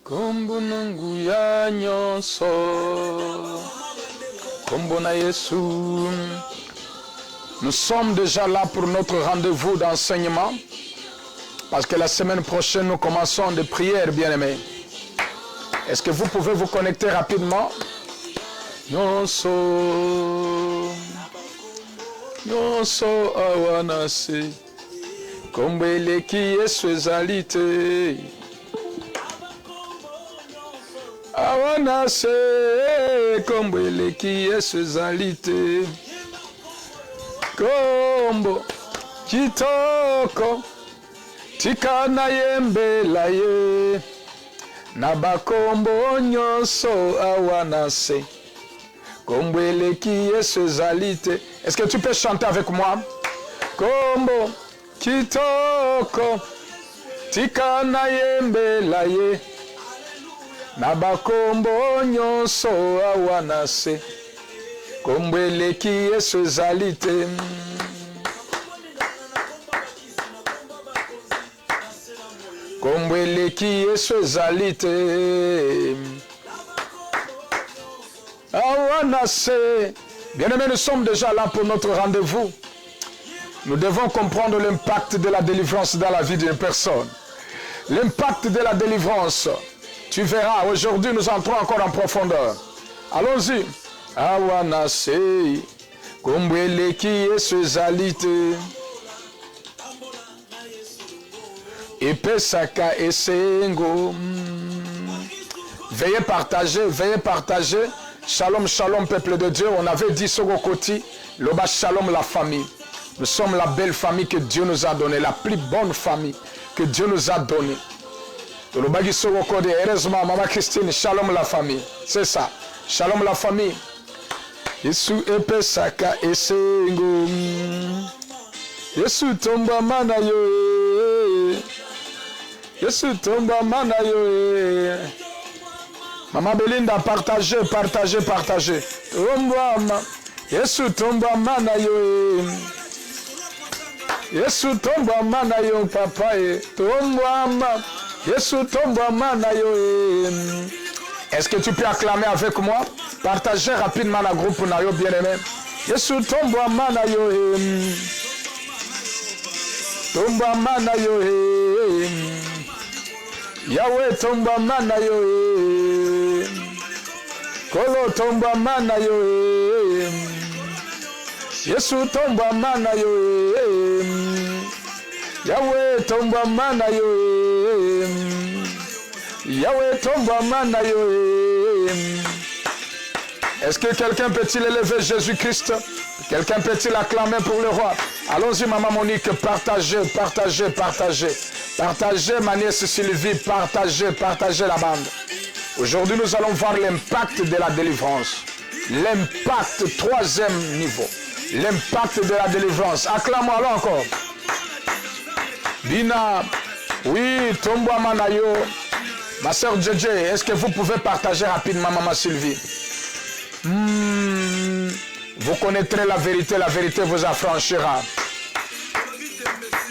Kombo nangu ya nyonso, kombo na Yesu. Nous sommes déjà là pour notre rendez-vous d'enseignement, parce que la semaine prochaine, nous commençons des prières, bien-aimés. Est-ce que vous pouvez vous connecter rapidement? Nyonso, nyonso awanase, kombo eleki Yesu ezali te. Awanase, kombo eleki Yesu ezali te. Kombo kitoko tika na yembela ye na bakombo nyonso awanase kombo eleki Yesu ezali te. Est-ce que tu peux chanter avec moi? Kombo kitoko tika na yembela ye na bakombo nyonso awanase kombo eleki Yesu ezali te. Kombo eleki Yesu ezali te. Awanase. Bien-aimés, nous sommes déjà là pour notre rendez-vous. Nous devons comprendre l'impact de la délivrance dans la vie d'une personne. L'impact de la délivrance. Tu verras, aujourd'hui nous entrons encore en profondeur. Allons-y. Awanase, kombo eleki Yesu ezali te. Epesaka esengo. Veuillez partager, veuillez partager. Shalom, shalom, peuple de Dieu. On avait dit Sogokoti, Loba shalom la famille. Nous sommes la belle famille que Dieu nous a donnée, la plus bonne famille que Dieu nous a donnée. Loba Sogokoti, heureusement, Maman Christine, shalom la famille. C'est ça, shalom la famille. Yesu epesaka esengo. Yesu tomba mana yo. Yesu tomba mana yo. Maman Belinda, partagez, partagez, partagez. Tomba Yesu tomba mana yo. Yesu tomba mana yo papa. Tomba Yesu tomba mana yo. Est-ce que tu peux acclamer avec moi? Partagez rapidement la groupe Nayo bien-aimé. Yesu tomba mana yo. Tomba mana yo. Yahweh tomba mana yo. Kolo tomba mana yo. Yesu tomba mana yo. Yahweh tomba mana yo. Yahweh tomba mana yo. Est-ce que quelqu'un peut-il élever Jésus-Christ? Quelqu'un peut-il acclamer pour le roi? Allons-y, Maman Monique, partagez, partagez, partagez. Partagez, ma nièce Sylvie, partagez, partagez la bande. Aujourd'hui, nous allons voir l'impact de la délivrance. L'impact, troisième niveau. L'impact de la délivrance. Acclamons-le encore. Bina, oui, Tombo Manayo. Ma soeur JJ, est-ce que vous pouvez partager rapidement, Maman Sylvie? Vous connaîtrez la vérité vous affranchira.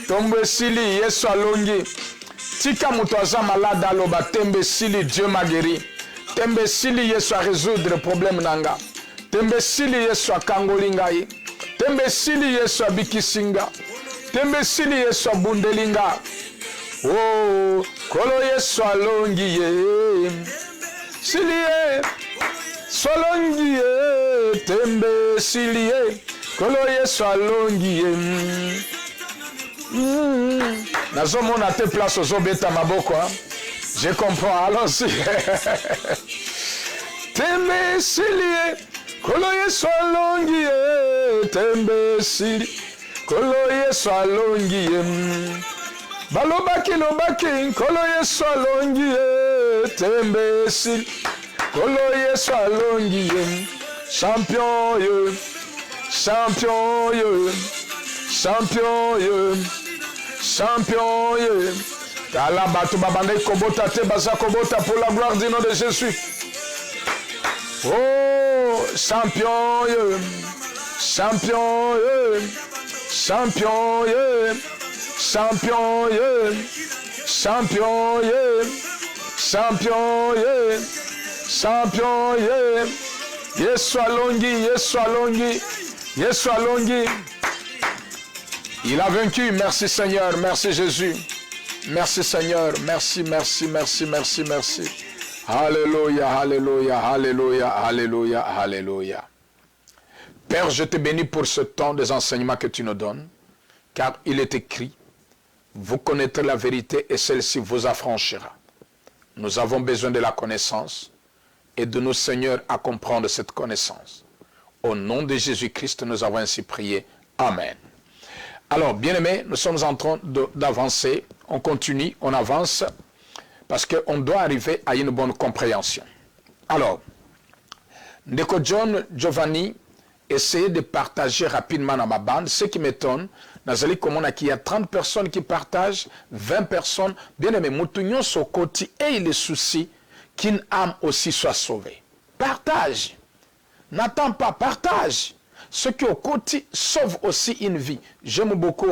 Tombe sili, Yesu alongi. Tika mutoaza malade aloba, tembe sili, Dieu m'a guéri. Tembe sili, Yesu a résoudre le problème nanga. Tembe sili, Yesu a kangolinga. Tembe sili, Yesu a bikisinga. Tembe sili, Yesu a bundelinga. Oh, kolo Yesu alongi ye. Sili ye. Solongi ye. Tembe sili ye. Kolo Yesu alongi ye. Nazomona te place aux obeta maboko. Je comprends, allons-y. Tembe sili, kolo Yesu alongi ye. Tembe sili, kolo Yesu alongi ye. Balobaki lobaki, kolo Yesu alongi ye. Tembe sili, kolo Yesu alongi ye. Champion ye, champion ye. Champion ye, champion ye. Kala batu babanda kobota te baza kobota pour la gloire du nom de Jésus. Oh, champion ye, champion ye, champion ye, champion, yeah. Champion, yeah. Champion, yeah. Champion, yeah. Yesu alongi, Yesu alongi, Yesu alongi. Il a vaincu. Merci Seigneur, merci Jésus. Merci Seigneur, merci, merci, merci, merci, merci. Alléluia, alléluia, alléluia, alléluia, alléluia. Père, je te bénis pour ce temps des enseignements que tu nous donnes, car il est écrit, vous connaîtrez la vérité et celle-ci vous affranchira. Nous avons besoin de la connaissance et de nous, Seigneur, à comprendre cette connaissance. Au nom de Jésus-Christ, nous avons ainsi prié. Amen. Alors, bien-aimés, nous sommes en train d'avancer. On continue, on avance, parce qu'on doit arriver à une bonne compréhension. Alors, Ndeko John Giovanni essayait de partager rapidement dans ma bande. Ce qui m'étonne, Nazali Komona, qu'il y a 30 personnes qui partagent, 20 personnes. Bien-aimés, Moutounion Sokoti et le souci qu'une âme aussi soit sauvée. Partage. N'attends pas, partage. Ce qui au côté sauve aussi une vie. J'aime beaucoup,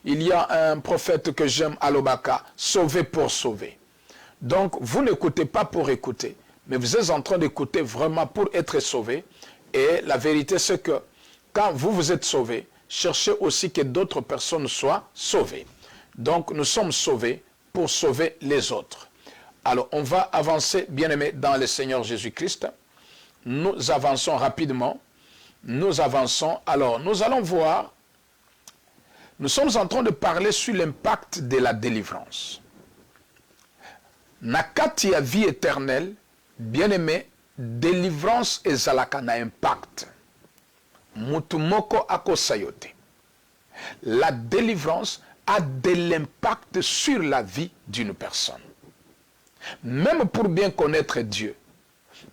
il y a un prophète que j'aime, Alobaka, sauver pour sauver. Donc, vous n'écoutez pas pour écouter, mais vous êtes en train d'écouter vraiment pour être sauvé. Et la vérité, c'est que quand vous êtes sauvé, cherchez aussi que d'autres personnes soient sauvées. Donc, nous sommes sauvés pour sauver les autres. Alors, on va avancer, bien-aimés, dans le Seigneur Jésus-Christ. Nous avançons rapidement. Nous avançons. Alors, nous allons voir, nous sommes en train de parler sur l'impact de la délivrance. Nakati ya vie éternelle, bien-aimé, délivrance ezalaka na impact. Mutumoko akosayote. La délivrance a de l'impact sur la vie d'une personne. Même pour bien connaître Dieu,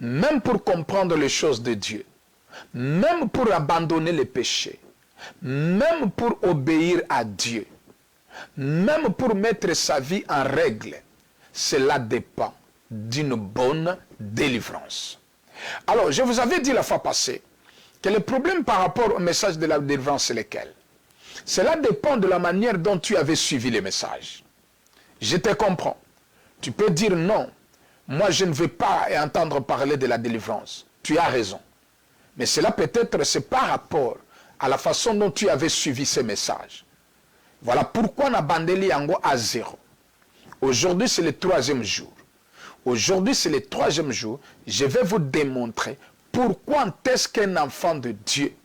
même pour comprendre les choses de Dieu, même pour abandonner les péchés, même pour obéir à Dieu, même pour mettre sa vie en règle, cela dépend d'une bonne délivrance. Alors, je vous avais dit la fois passée que le problème par rapport au message de la délivrance, c'est lequel? Cela dépend de la manière dont tu avais suivi les messages. Je te comprends. Tu peux dire non, moi je ne veux pas entendre parler de la délivrance. Tu as raison. Mais cela peut-être c'est par rapport à la façon dont tu avais suivi ces messages. Voilà pourquoi on a bandeli yango à zéro. Aujourd'hui c'est le 3e jour. Aujourd'hui c'est le 3e jour. Je vais vous démontrer pourquoi est-ce qu'un enfant de Dieu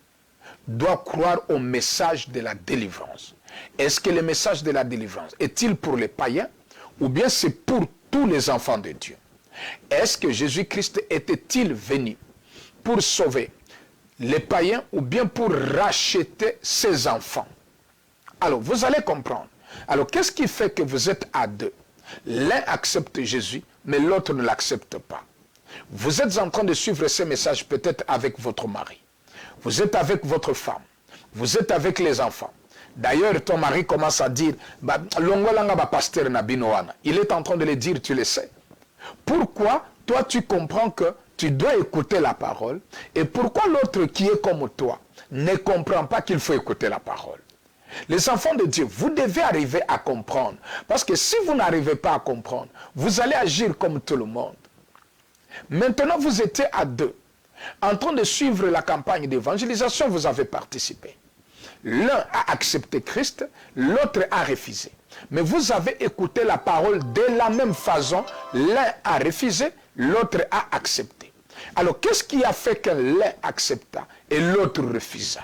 doit croire au message de la délivrance. Est-ce que le message de la délivrance est-il pour les païens ou bien c'est pour tous les enfants de Dieu? Est-ce que Jésus-Christ était-il venu pour sauver les païens ou bien pour racheter ses enfants? Alors, vous allez comprendre. Alors, qu'est-ce qui fait que vous êtes à deux? L'un accepte Jésus, mais l'autre ne l'accepte pas. Vous êtes en train de suivre ces messages peut-être avec votre mari. Vous êtes avec votre femme. Vous êtes avec les enfants. D'ailleurs, ton mari commence à dire, pasteur Nabinoana. Il est en train de le dire, tu le sais. Pourquoi toi tu comprends que tu dois écouter la parole et pourquoi l'autre qui est comme toi ne comprend pas qu'il faut écouter la parole? Les enfants de Dieu, vous devez arriver à comprendre. Parce que si vous n'arrivez pas à comprendre, vous allez agir comme tout le monde. Maintenant, vous étiez à deux. En train de suivre la campagne d'évangélisation, vous avez participé. L'un a accepté Christ, l'autre a refusé. Mais vous avez écouté la parole de la même façon. L'un a refusé, l'autre a accepté. Alors, qu'est-ce qui a fait que l'un accepta et l'autre refusa?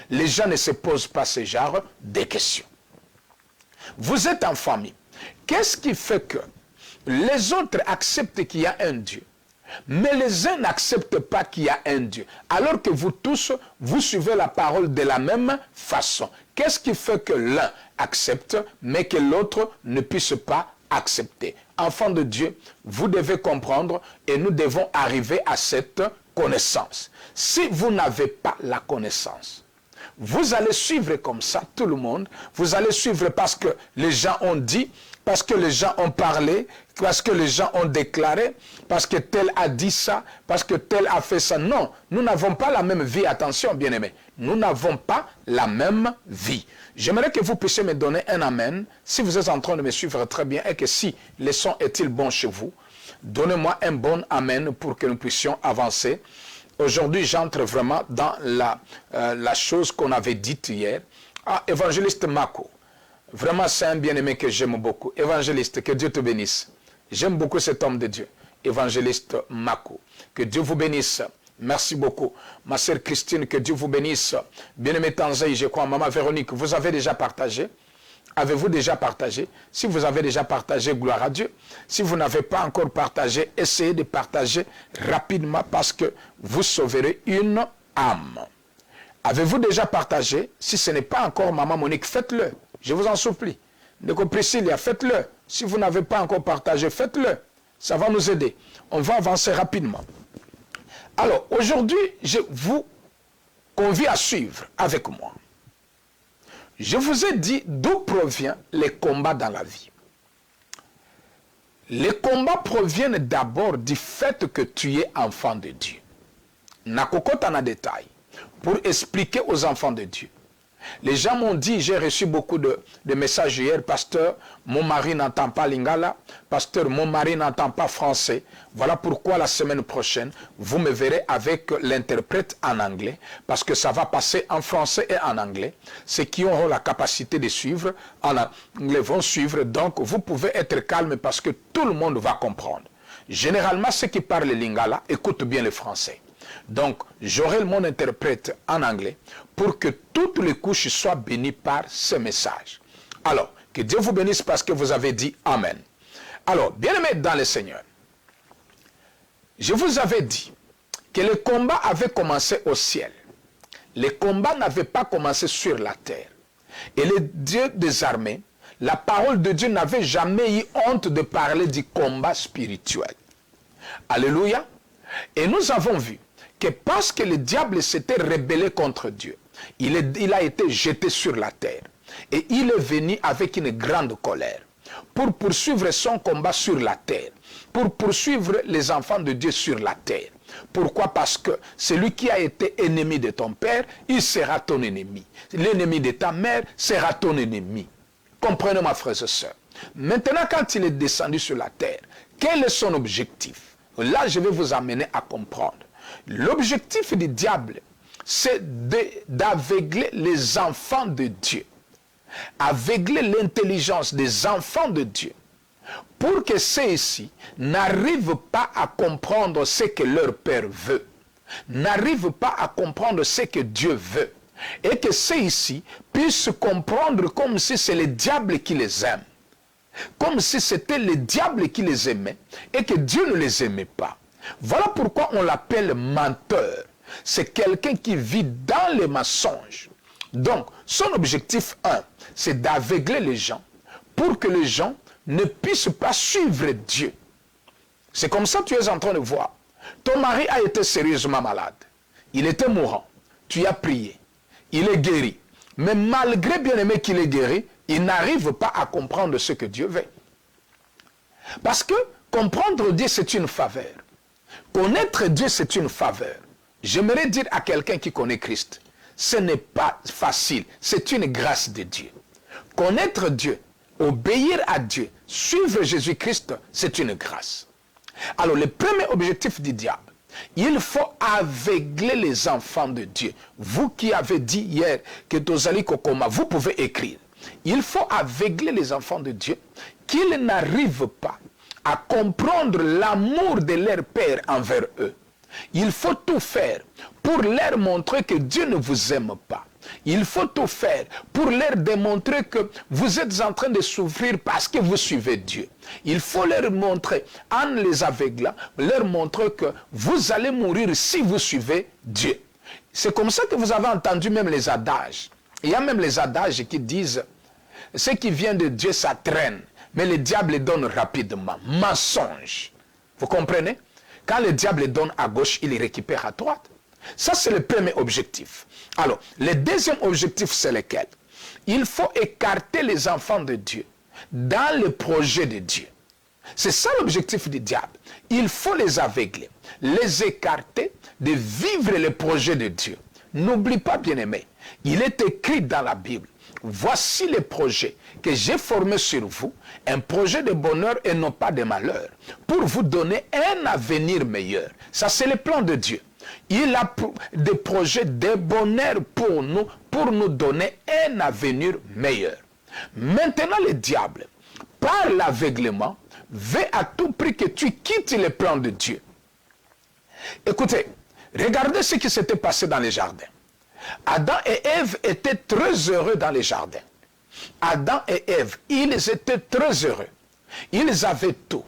Les gens ne se posent pas ce genre de questions. Vous êtes en famille. Qu'est-ce qui fait que les autres acceptent qu'il y a un Dieu, mais les uns n'acceptent pas qu'il y a un Dieu, alors que vous tous, vous suivez la parole de la même façon? Qu'est-ce qui fait que l'un accepte, mais que l'autre ne puisse pas accepter? Enfants de Dieu, vous devez comprendre et nous devons arriver à cette connaissance. Si vous n'avez pas la connaissance, vous allez suivre comme ça tout le monde. Vous allez suivre parce que les gens ont dit, parce que les gens ont parlé, parce que les gens ont déclaré, parce que tel a dit ça, parce que tel a fait ça. Non, nous n'avons pas la même vie. Attention, bien-aimés. Nous n'avons pas la même vie. J'aimerais que vous puissiez me donner un amen, si vous êtes en train de me suivre très bien, et que si le son est-il bon chez vous, donnez-moi un bon amen pour que nous puissions avancer. Aujourd'hui, j'entre vraiment dans la chose qu'on avait dite hier. Ah, évangéliste Mako. Vraiment, c'est un bien-aimé que j'aime beaucoup. Évangéliste, que Dieu te bénisse. J'aime beaucoup cet homme de Dieu. Évangéliste Mako. Que Dieu vous bénisse. Merci beaucoup. Ma sœur Christine, que Dieu vous bénisse. Bien-aimé Tanzai, je crois. Maman Véronique, vous avez déjà partagé? Avez-vous déjà partagé? Si vous avez déjà partagé, gloire à Dieu. Si vous n'avez pas encore partagé, essayez de partager rapidement parce que vous sauverez une âme. Avez-vous déjà partagé? Si ce n'est pas encore, Maman Monique, faites-le. Je vous en supplie. Ndeko Priscilla, faites-le. Si vous n'avez pas encore partagé, faites-le. Ça va nous aider. On va avancer rapidement. Alors, aujourd'hui, je vous convie à suivre avec moi. Je vous ai dit d'où proviennent les combats dans la vie. Les combats proviennent d'abord du fait que tu es enfant de Dieu. Nakokota en détail pour expliquer aux enfants de Dieu. Les gens m'ont dit, j'ai reçu beaucoup de messages hier, pasteur, mon mari n'entend pas lingala, pasteur, mon mari n'entend pas français. Voilà pourquoi la semaine prochaine, vous me verrez avec l'interprète en anglais, parce que ça va passer en français et en anglais. Ceux qui auront la capacité de suivre en anglais vont suivre, donc vous pouvez être calme parce que tout le monde va comprendre. Généralement, ceux qui parlent lingala écoutent bien le français. Donc, j'aurai mon interprète en anglais pour que toutes les couches soient bénies par ce message. Alors, que Dieu vous bénisse parce que vous avez dit Amen. Alors, bien-aimés dans le Seigneur, je vous avais dit que le combat avait commencé au ciel. Le combat n'avait pas commencé sur la terre. Et le Dieu des armées, la parole de Dieu n'avait jamais eu honte de parler du combat spirituel. Alléluia. Et nous avons vu que parce que le diable s'était rebellé contre Dieu, il a été jeté sur la terre. Et il est venu avec une grande colère pour poursuivre son combat sur la terre, pour poursuivre les enfants de Dieu sur la terre. Pourquoi? Parce que celui qui a été ennemi de ton père, il sera ton ennemi. L'ennemi de ta mère sera ton ennemi. Comprenez, ma frère et soeur. Maintenant, quand il est descendu sur la terre, quel est son objectif? Là, je vais vous amener à comprendre. L'objectif du diable, c'est d'aveugler les enfants de Dieu. Aveugler l'intelligence des enfants de Dieu. Pour que ceux-ci n'arrivent pas à comprendre ce que leur père veut. N'arrivent pas à comprendre ce que Dieu veut. Et que ceux-ci puissent comprendre comme si c'est le diable qui les aime. Comme si c'était le diable qui les aimait et que Dieu ne les aimait pas. Voilà pourquoi on l'appelle menteur. C'est quelqu'un qui vit dans les mensonges. Donc, son objectif 1, c'est d'aveugler les gens pour que les gens ne puissent pas suivre Dieu. C'est comme ça que tu es en train de voir. Ton mari a été sérieusement malade. Il était mourant. Tu as prié. Il est guéri. Mais malgré bien aimé qu'il est guéri, il n'arrive pas à comprendre ce que Dieu veut. Parce que comprendre Dieu, c'est une faveur. Connaître Dieu, c'est une faveur. J'aimerais dire à quelqu'un qui connaît Christ, ce n'est pas facile, c'est une grâce de Dieu. Connaître Dieu, obéir à Dieu, suivre Jésus-Christ, c'est une grâce. Alors, le premier objectif du diable, il faut aveugler les enfants de Dieu. Vous qui avez dit hier que Tozali Kokoma, vous pouvez écrire. Il faut aveugler les enfants de Dieu qu'ils n'arrivent pas à comprendre l'amour de leur Père envers eux. Il faut tout faire pour leur montrer que Dieu ne vous aime pas. Il faut tout faire pour leur démontrer que vous êtes en train de souffrir parce que vous suivez Dieu. Il faut leur montrer, en les aveuglant, leur montrer que vous allez mourir si vous suivez Dieu. C'est comme ça que vous avez entendu même les adages. Il y a même les adages qui disent, ce qui vient de Dieu, ça traîne, mais le diable donne rapidement. Mensonge. Vous comprenez? Quand le diable donne à gauche, il récupère à droite. Ça, c'est le premier objectif. Alors, le deuxième objectif, c'est lequel? Il faut écarter les enfants de Dieu dans le projet de Dieu. C'est ça l'objectif du diable. Il faut les aveugler, les écarter de vivre les projets de Dieu. N'oublie pas, bien-aimé, il est écrit dans la Bible, voici les projets que j'ai formés sur vous, un projet de bonheur et non pas de malheur, pour vous donner un avenir meilleur. Ça, c'est le plan de Dieu. Il a des projets de bonheur pour nous donner un avenir meilleur. Maintenant, le diable, par l'aveuglement, veut à tout prix que tu quittes le plan de Dieu. Écoutez, regardez ce qui s'était passé dans les jardins. Adam et Ève étaient très heureux dans les jardins. Adam et Ève, ils étaient très heureux. Ils avaient tout.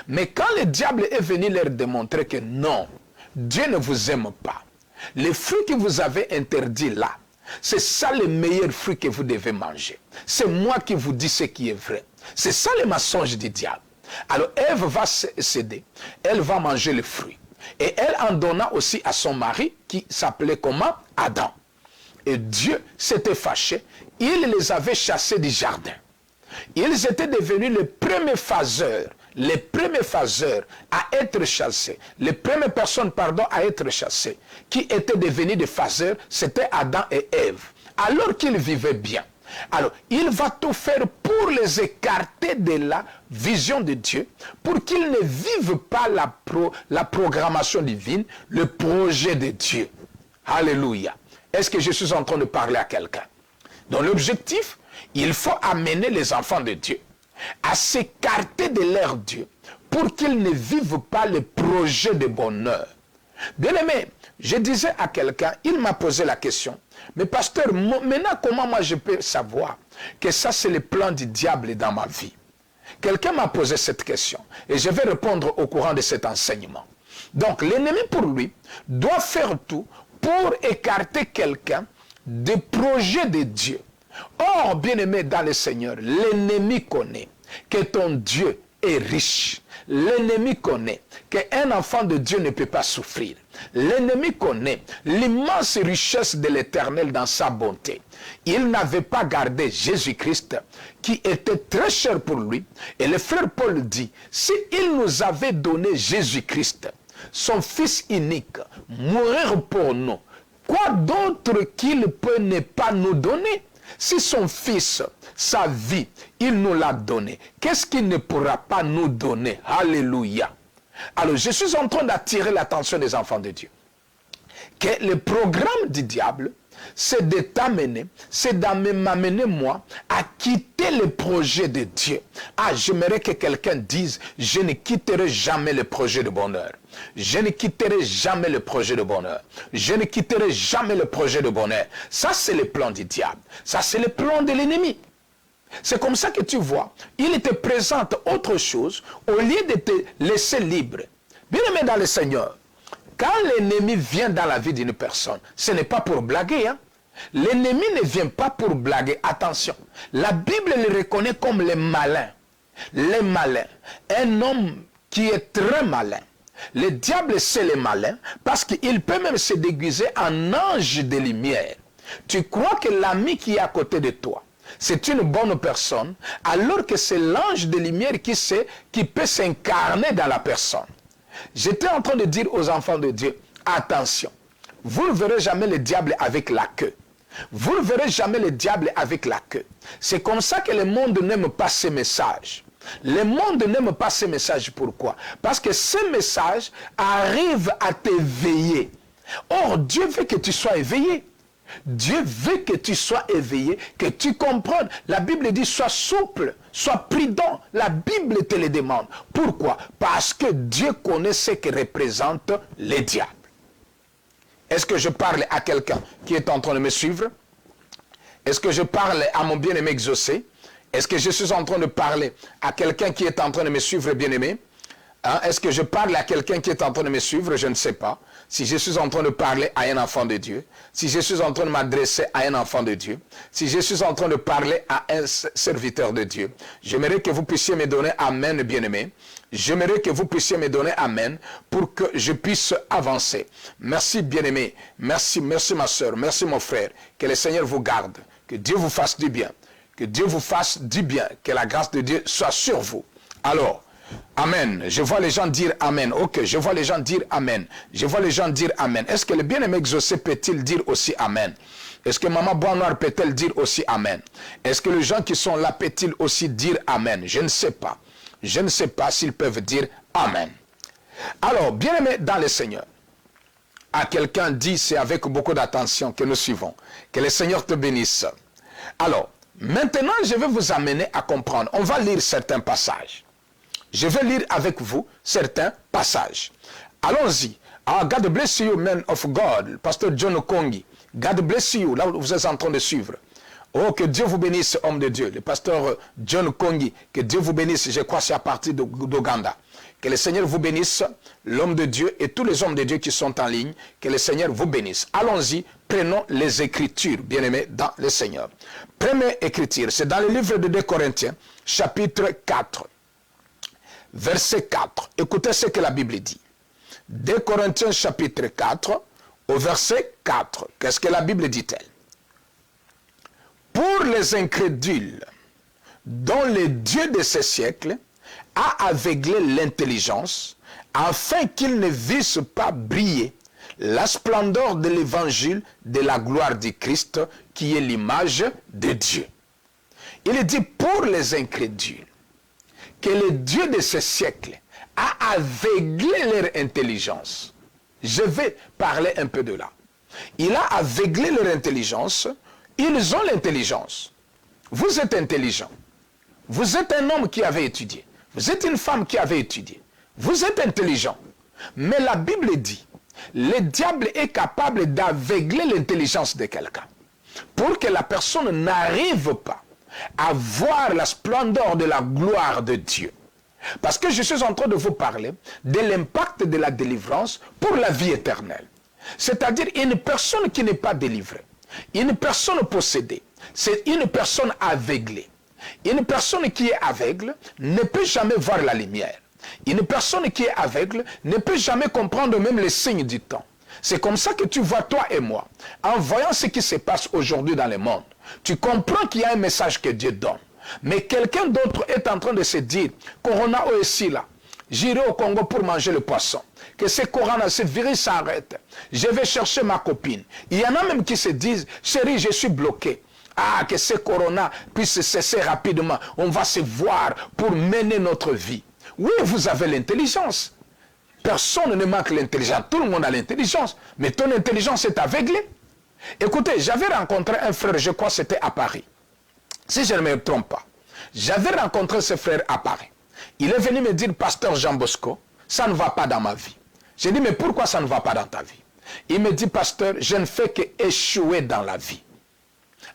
Mais quand le diable est venu leur démontrer que non, Dieu ne vous aime pas. Les fruits que vous avez interdits là, c'est ça le meilleur fruit que vous devez manger. C'est moi qui vous dis ce qui est vrai. C'est ça le mensonge du diable. Alors Ève va céder. Elle va manger le fruit. Et elle en donna aussi à son mari qui s'appelait comment? Adam. Et Dieu s'était fâché. Il les avait chassés du jardin. Ils étaient devenus les premiers phaseurs à être chassés. Les premières personnes, à être chassées, qui étaient devenus des phaseurs, c'était Adam et Ève. Alors qu'ils vivaient bien. Alors, il va tout faire pour les écarter de la vision de Dieu, pour qu'ils ne vivent pas la programmation divine, le projet de Dieu. Alléluia. Est-ce que je suis en train de parler à quelqu'un? Donc l'objectif, il faut amener les enfants de Dieu à s'écarter de leur Dieu pour qu'ils ne vivent pas le projet de bonheur. Bien-aimé, je disais à quelqu'un, il m'a posé la question, mais pasteur, maintenant comment moi je peux savoir que ça c'est le plan du diable dans ma vie? Quelqu'un m'a posé cette question et je vais répondre au courant de cet enseignement. Donc l'ennemi pour lui doit faire tout pour écarter quelqu'un des projets de Dieu. Or, bien-aimé dans le Seigneur, l'ennemi connaît que ton Dieu est riche. L'ennemi connaît qu'un enfant de Dieu ne peut pas souffrir. L'ennemi connaît l'immense richesse de l'Éternel dans sa bonté. Il n'avait pas gardé Jésus-Christ qui était très cher pour lui. Et le frère Paul dit, s'il nous avait donné Jésus-Christ, son Fils unique, mourir pour nous, quoi d'autre qu'il peut ne pas nous donner? Si son Fils, sa vie, il nous l'a donné, qu'est-ce qu'il ne pourra pas nous donner? Alléluia. Alors, je suis en train d'attirer l'attention des enfants de Dieu. Que le programme du diable, c'est de t'amener, c'est d'amener moi à quitter le projet de Dieu. Ah, j'aimerais que quelqu'un dise, je ne quitterai jamais le projet de bonheur. Je ne quitterai jamais le projet de bonheur. Je ne quitterai jamais le projet de bonheur. Ça, c'est le plan du diable. Ça, c'est le plan de l'ennemi. C'est comme ça que tu vois, il te présente autre chose au lieu de te laisser libre. Bien aimé dans le Seigneur, quand l'ennemi vient dans la vie d'une personne, ce n'est pas pour blaguer. Hein? L'ennemi ne vient pas pour blaguer. Attention, la Bible le reconnaît comme le malin. Le malin, un homme qui est très malin. Le diable, c'est le malin parce qu'il peut même se déguiser en ange de lumière. Tu crois que l'ami qui est à côté de toi, c'est une bonne personne, alors que c'est l'ange de lumière qui peut s'incarner dans la personne. J'étais en train de dire aux enfants de Dieu, attention, vous ne verrez jamais le diable avec la queue. Vous ne verrez jamais le diable avec la queue. C'est comme ça que le monde n'aime pas ces messages. Le monde n'aime pas ces messages. Pourquoi? Parce que ces messages arrivent à t'éveiller. Or, Dieu veut que tu sois éveillé. Dieu veut que tu sois éveillé, que tu comprennes. La Bible dit, sois souple, sois prudent. La Bible te le demande. Pourquoi? Parce que Dieu connaît ce que représente le diable. Est-ce que je parle à quelqu'un qui est en train de me suivre? Est-ce que je parle à mon bien-aimé exaucé? Est-ce que je suis en train de parler à quelqu'un qui est en train de me suivre, bien-aimé? Hein? Est-ce que je parle à quelqu'un qui est en train de me suivre? Je ne sais pas. Si je suis en train de parler à un enfant de Dieu, si je suis en train de m'adresser à un enfant de Dieu, si je suis en train de parler à un serviteur de Dieu, j'aimerais que vous puissiez me donner Amen, bien-aimé. J'aimerais que vous puissiez me donner Amen pour que je puisse avancer. Merci, bien-aimé. Merci, merci ma soeur, merci mon frère. Que le Seigneur vous garde, que Dieu vous fasse du bien. Que Dieu vous fasse du bien, que la grâce de Dieu soit sur vous. Alors, Amen. Je vois les gens dire Amen. Ok, je vois les gens dire Amen. Je vois les gens dire Amen. Est-ce que le bien-aimé exaucé peut-il dire aussi Amen? Est-ce que Maman Bois Noir peut-elle dire aussi Amen? Est-ce que les gens qui sont là peuvent-ils aussi dire Amen? Je ne sais pas. Je ne sais pas s'ils peuvent dire Amen. Alors, bien-aimé dans le Seigneur, à quelqu'un dit, c'est avec beaucoup d'attention que nous suivons. Que le Seigneur te bénisse. Alors, maintenant, je vais vous amener à comprendre. On va lire certains passages. Je vais lire avec vous certains passages. Allons-y. God bless you, man of God. Pasteur John Kongi. God bless you. Là où vous êtes en train de suivre. Oh, que Dieu vous bénisse, homme de Dieu. Le pasteur John Kongi. Que Dieu vous bénisse. Je crois que c'est à partir d'Ouganda. Que le Seigneur vous bénisse, l'homme de Dieu et tous les hommes de Dieu qui sont en ligne. Que le Seigneur vous bénisse. Allons-y. Prenons les Écritures, bien-aimés, dans le Seigneur. Première Écriture, c'est dans le livre de 2 Corinthiens, chapitre 4. Verset 4. Écoutez ce que la Bible dit. 2 Corinthiens chapitre 4, au verset 4. Qu'est-ce que la Bible dit-elle? Pour les incrédules, dont le Dieu de ce siècle a aveuglé l'intelligence, afin qu'ils ne vissent pas briller la splendeur de l'évangile de la gloire du Christ, qui est l'image de Dieu. Il dit pour les incrédules, que le Dieu de ce siècle a aveuglé leur intelligence. Je vais parler un peu de là. Il a aveuglé leur intelligence. Ils ont l'intelligence. Vous êtes intelligent. Vous êtes un homme qui avait étudié. Vous êtes une femme qui avait étudié. Vous êtes intelligent. Mais la Bible dit, le diable est capable d'aveugler l'intelligence de quelqu'un pour que la personne n'arrive pas à voir la splendeur de la gloire de Dieu. Parce que je suis en train de vous parler de l'impact de la délivrance pour la vie éternelle. C'est-à-dire une personne qui n'est pas délivrée, une personne possédée, c'est une personne aveuglée. Une personne qui est aveugle ne peut jamais voir la lumière. Une personne qui est aveugle ne peut jamais comprendre même les signes du temps. C'est comme ça que tu vois toi et moi, en voyant ce qui se passe aujourd'hui dans le monde. Tu comprends qu'il y a un message que Dieu donne. Mais quelqu'un d'autre est en train de se dire, Corona aussi là, j'irai au Congo pour manger le poisson. Que ce Corona, ce virus s'arrête. Je vais chercher ma copine. Il y en a même qui se disent, chérie, je suis bloqué. Ah, que ce Corona puisse cesser rapidement. On va se voir pour mener notre vie. Oui, vous avez l'intelligence. Personne ne manque l'intelligence. Tout le monde a l'intelligence. Mais ton intelligence est aveuglée. Écoutez, j'avais rencontré un frère, je crois que c'était à Paris. Si je ne me trompe pas. J'avais rencontré ce frère à Paris. Il est venu me dire, pasteur Jean Bosco, ça ne va pas dans ma vie. J'ai dit, mais pourquoi ça ne va pas dans ta vie? Il me dit, pasteur, je ne fais qu'échouer dans la vie.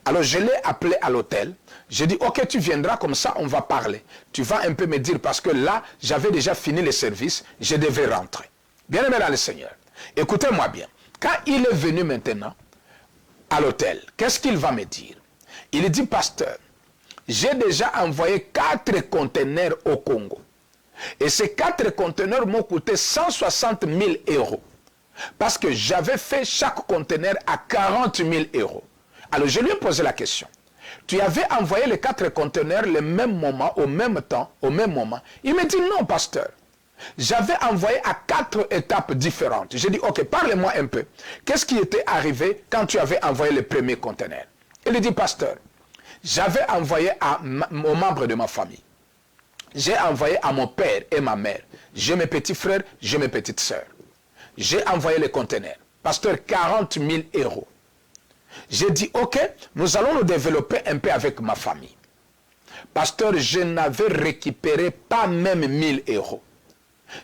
Alors je l'ai appelé à l'hôtel. J'ai dit, ok, tu viendras comme ça, on va parler. Tu vas un peu me dire, parce que là, j'avais déjà fini le service, je devais rentrer. Bien-aimé dans le Seigneur, écoutez-moi bien. Quand il est venu maintenant à l'hôtel, qu'est-ce qu'il va me dire? Il dit, pasteur, j'ai déjà envoyé 4 conteneurs au Congo. Et ces 4 conteneurs m'ont coûté 160 000 €. Parce que j'avais fait chaque conteneur à 40 000 €. Alors je lui ai posé la question. Tu avais envoyé les 4 conteneurs le même moment, au même temps, au même moment. Il me dit non, pasteur. J'avais envoyé à 4 étapes différentes. J'ai dit, ok, parlez-moi un peu. Qu'est-ce qui était arrivé quand tu avais envoyé le premier conteneur? Il dit, pasteur, j'avais envoyé aux membres de ma famille. J'ai envoyé à mon père et ma mère. J'ai mes petits frères, j'ai mes petites sœurs. J'ai envoyé les conteneurs. Pasteur, 40 000 €. J'ai dit, ok, nous allons nous développer un peu avec ma famille. Pasteur, je n'avais récupéré pas même 1000 €.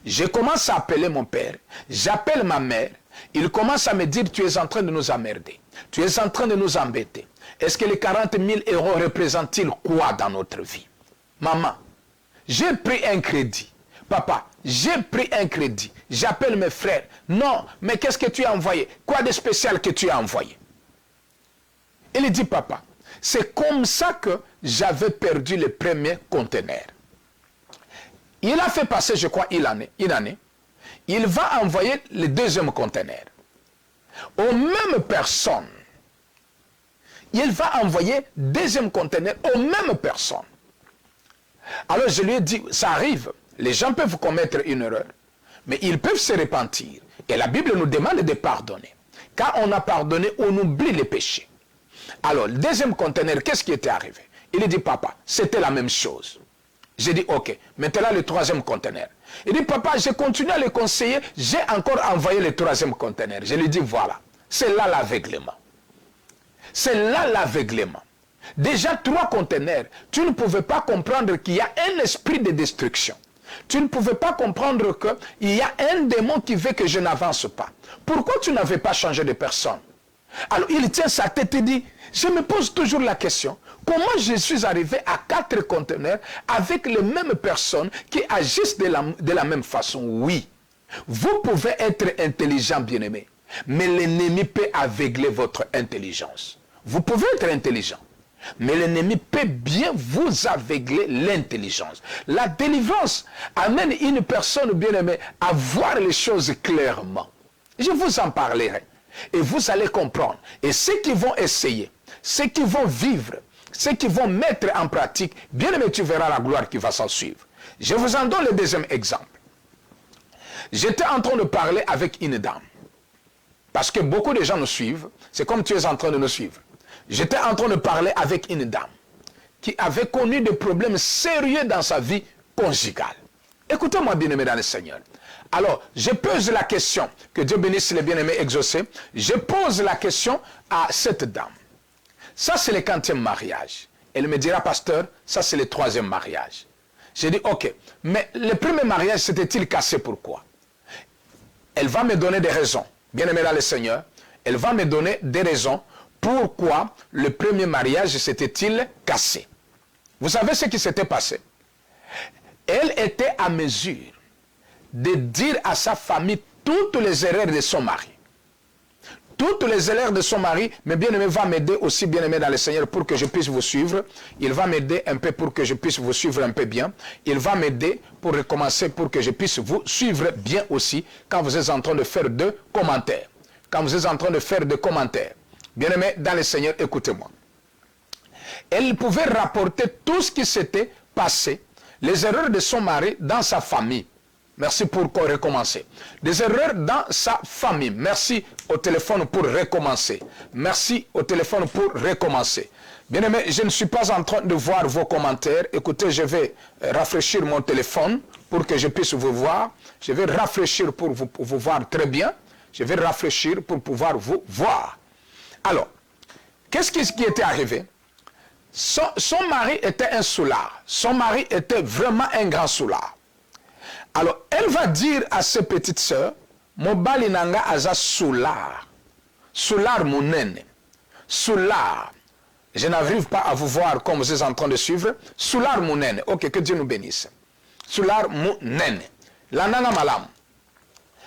Je commence à appeler mon père, j'appelle ma mère, il commence à me dire, tu es en train de nous emmerder, tu es en train de nous embêter. Est-ce que les 40 000 € représentent-ils quoi dans notre vie? Maman, j'ai pris un crédit. Papa, j'ai pris un crédit. J'appelle mes frères. Non, mais qu'est-ce que tu as envoyé? Quoi de spécial que tu as envoyé? Il dit, papa, c'est comme ça que j'avais perdu le premier conteneur. Il a fait passer, je crois, une année. Il va envoyer le deuxième conteneur. Aux mêmes personnes. Il va envoyer deuxième conteneur aux mêmes personnes. Alors je lui ai dit, ça arrive. Les gens peuvent commettre une erreur, mais ils peuvent se repentir. Et la Bible nous demande de pardonner. Quand on a pardonné, on oublie les péchés. Alors, le deuxième conteneur, qu'est-ce qui était arrivé? Il dit, papa, c'était la même chose. J'ai dit, ok, maintenant le troisième conteneur. Il dit, papa, j'ai continué à le conseiller, j'ai encore envoyé le troisième conteneur. Je lui dis, voilà, c'est là l'aveuglement. C'est là l'aveuglement. Déjà 3 conteneurs, tu ne pouvais pas comprendre qu'il y a un esprit de destruction. Tu ne pouvais pas comprendre qu'il y a un démon qui veut que je n'avance pas. Pourquoi tu n'avais pas changé de personne? Alors il tient sa tête et dit, je me pose toujours la question, comment je suis arrivé à 4 conteneurs avec les mêmes personnes qui agissent de la même façon? Oui, vous pouvez être intelligent, bien-aimé, mais l'ennemi peut aveugler votre intelligence. Vous pouvez être intelligent, mais l'ennemi peut bien vous aveugler l'intelligence. La délivrance amène une personne bien-aimée à voir les choses clairement. Je vous en parlerai. Et vous allez comprendre. Et ceux qui vont essayer, ceux qui vont vivre, ceux qui vont mettre en pratique, bien-aimé, tu verras la gloire qui va s'en suivre. Je vous en donne le deuxième exemple. J'étais en train de parler avec une dame. Parce que beaucoup de gens nous suivent. C'est comme tu es en train de nous suivre. J'étais en train de parler avec une dame qui avait connu des problèmes sérieux dans sa vie conjugale. Écoutez-moi, bien-aimé dans le Seigneur. Alors, je pose la question, que Dieu bénisse les bien-aimés exaucés, je pose la question à cette dame. Ça, c'est le 4e mariage. Elle me dira, pasteur, ça, c'est le 3e mariage. J'ai dit, ok, mais le premier mariage, s'était-il cassé pourquoi? Elle va me donner des raisons. Bien-aimé dans le Seigneur, elle va me donner des raisons pourquoi le premier mariage s'était-il cassé. Vous savez ce qui s'était passé? Elle était à mesure de dire à sa famille toutes les erreurs de son mari. Toutes les erreurs de son mari, mais bien-aimé va m'aider aussi, bien-aimé dans le Seigneur, pour que je puisse vous suivre. Il va m'aider un peu pour que je puisse vous suivre un peu bien. Il va m'aider pour recommencer, pour que je puisse vous suivre bien aussi, quand vous êtes en train de faire des commentaires. Quand vous êtes en train de faire des commentaires. Bien-aimé dans le Seigneur, écoutez-moi. Elle pouvait rapporter tout ce qui s'était passé, les erreurs de son mari dans sa famille. Merci pour recommencer. Des erreurs dans sa famille. Merci au téléphone pour recommencer. Merci au téléphone pour recommencer. Bien-aimé, je ne suis pas en train de voir vos commentaires. Écoutez, je vais rafraîchir mon téléphone pour que je puisse vous voir. Je vais rafraîchir pour vous voir très bien. Je vais rafraîchir pour pouvoir vous voir. Alors, qu'est-ce qui était arrivé? Son mari était un soulard. Son mari était vraiment un grand soulard. Alors, elle va dire à ses petites sœurs, Mobali nanga aza soulard. Soulard monene. Soulard. Je n'arrive pas à vous voir comme vous êtes en train de suivre. Soulard monene. Ok, que Dieu nous bénisse. Soulard monene. La nana malam.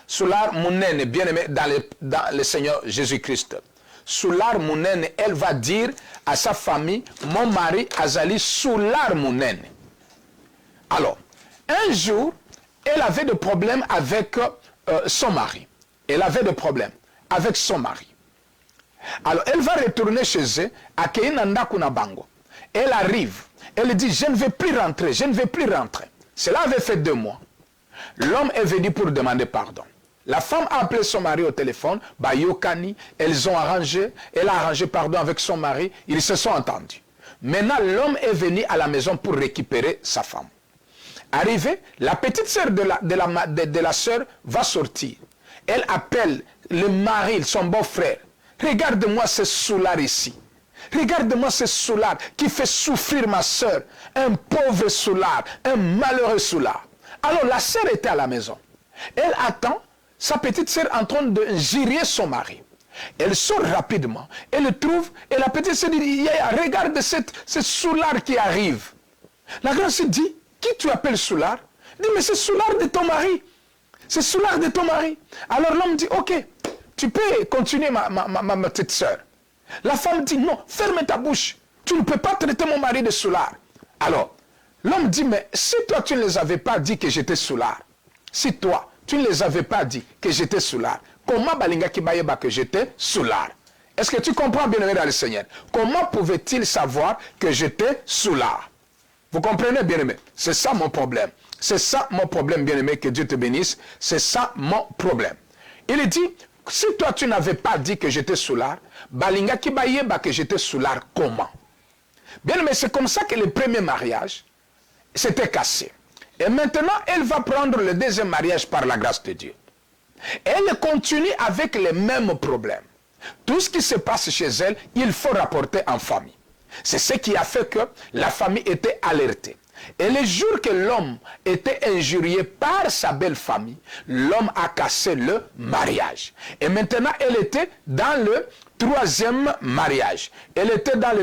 Soulard monene, bien-aimé dans le Seigneur Jésus-Christ. Soulard monene, elle va dire à sa famille, mon mari azali soulard monene. Alors, un jour, elle avait des problèmes avec son mari. Elle avait des problèmes avec son mari. Alors, elle va retourner chez eux, à Keinanda Kunabango. Elle arrive, elle dit, je ne vais plus rentrer, je ne vais plus rentrer. Cela avait fait 2 mois. L'homme est venu pour demander pardon. La femme a appelé son mari au téléphone, Bayokani, elles ont arrangé, elle a arrangé pardon avec son mari, ils se sont entendus. Maintenant, l'homme est venu à la maison pour récupérer sa femme. Arrivé, la petite sœur de la sœur va sortir. Elle appelle le mari, son beau-frère. Regarde-moi ce soulard ici. Regarde-moi ce soulard qui fait souffrir ma sœur. Un pauvre soulard, un malheureux soulard. Alors la sœur était à la maison. Elle attend sa petite sœur en train de girer son mari. Elle sort rapidement. Elle le trouve et la petite sœur dit, regarde ce soulard qui arrive. La grande sœur dit, qui tu appelles soulard? Il dit, mais c'est soulard de ton mari. C'est soulard de ton mari. Alors l'homme dit, ok, tu peux continuer ma petite sœur. La femme dit, non, ferme ta bouche. Tu ne peux pas traiter mon mari de soulard. Alors, l'homme dit, mais si toi tu ne les avais pas dit que j'étais soulard, si toi tu ne les avais pas dit que j'étais soulard, comment balinga kibayeba que j'étais soulard? Est-ce que tu comprends bien, aimé dans le Seigneur? Comment pouvait-il savoir que j'étais soulard? Vous comprenez, bien-aimé? C'est ça mon problème. C'est ça mon problème, bien-aimé, que Dieu te bénisse. C'est ça mon problème. Il dit, si toi tu n'avais pas dit que j'étais soulard, balinga ki bayeba que j'étais soulard comment? Bien-aimé, c'est comme ça que le premier mariage s'était cassé. Et maintenant, elle va prendre le deuxième mariage par la grâce de Dieu. Elle continue avec les mêmes problèmes. Tout ce qui se passe chez elle, il faut rapporter en famille. C'est ce qui a fait que la famille était alertée. Et le jour que l'homme était injurié par sa belle famille, l'homme a cassé le mariage. Et maintenant, elle était dans le troisième mariage. Elle était dans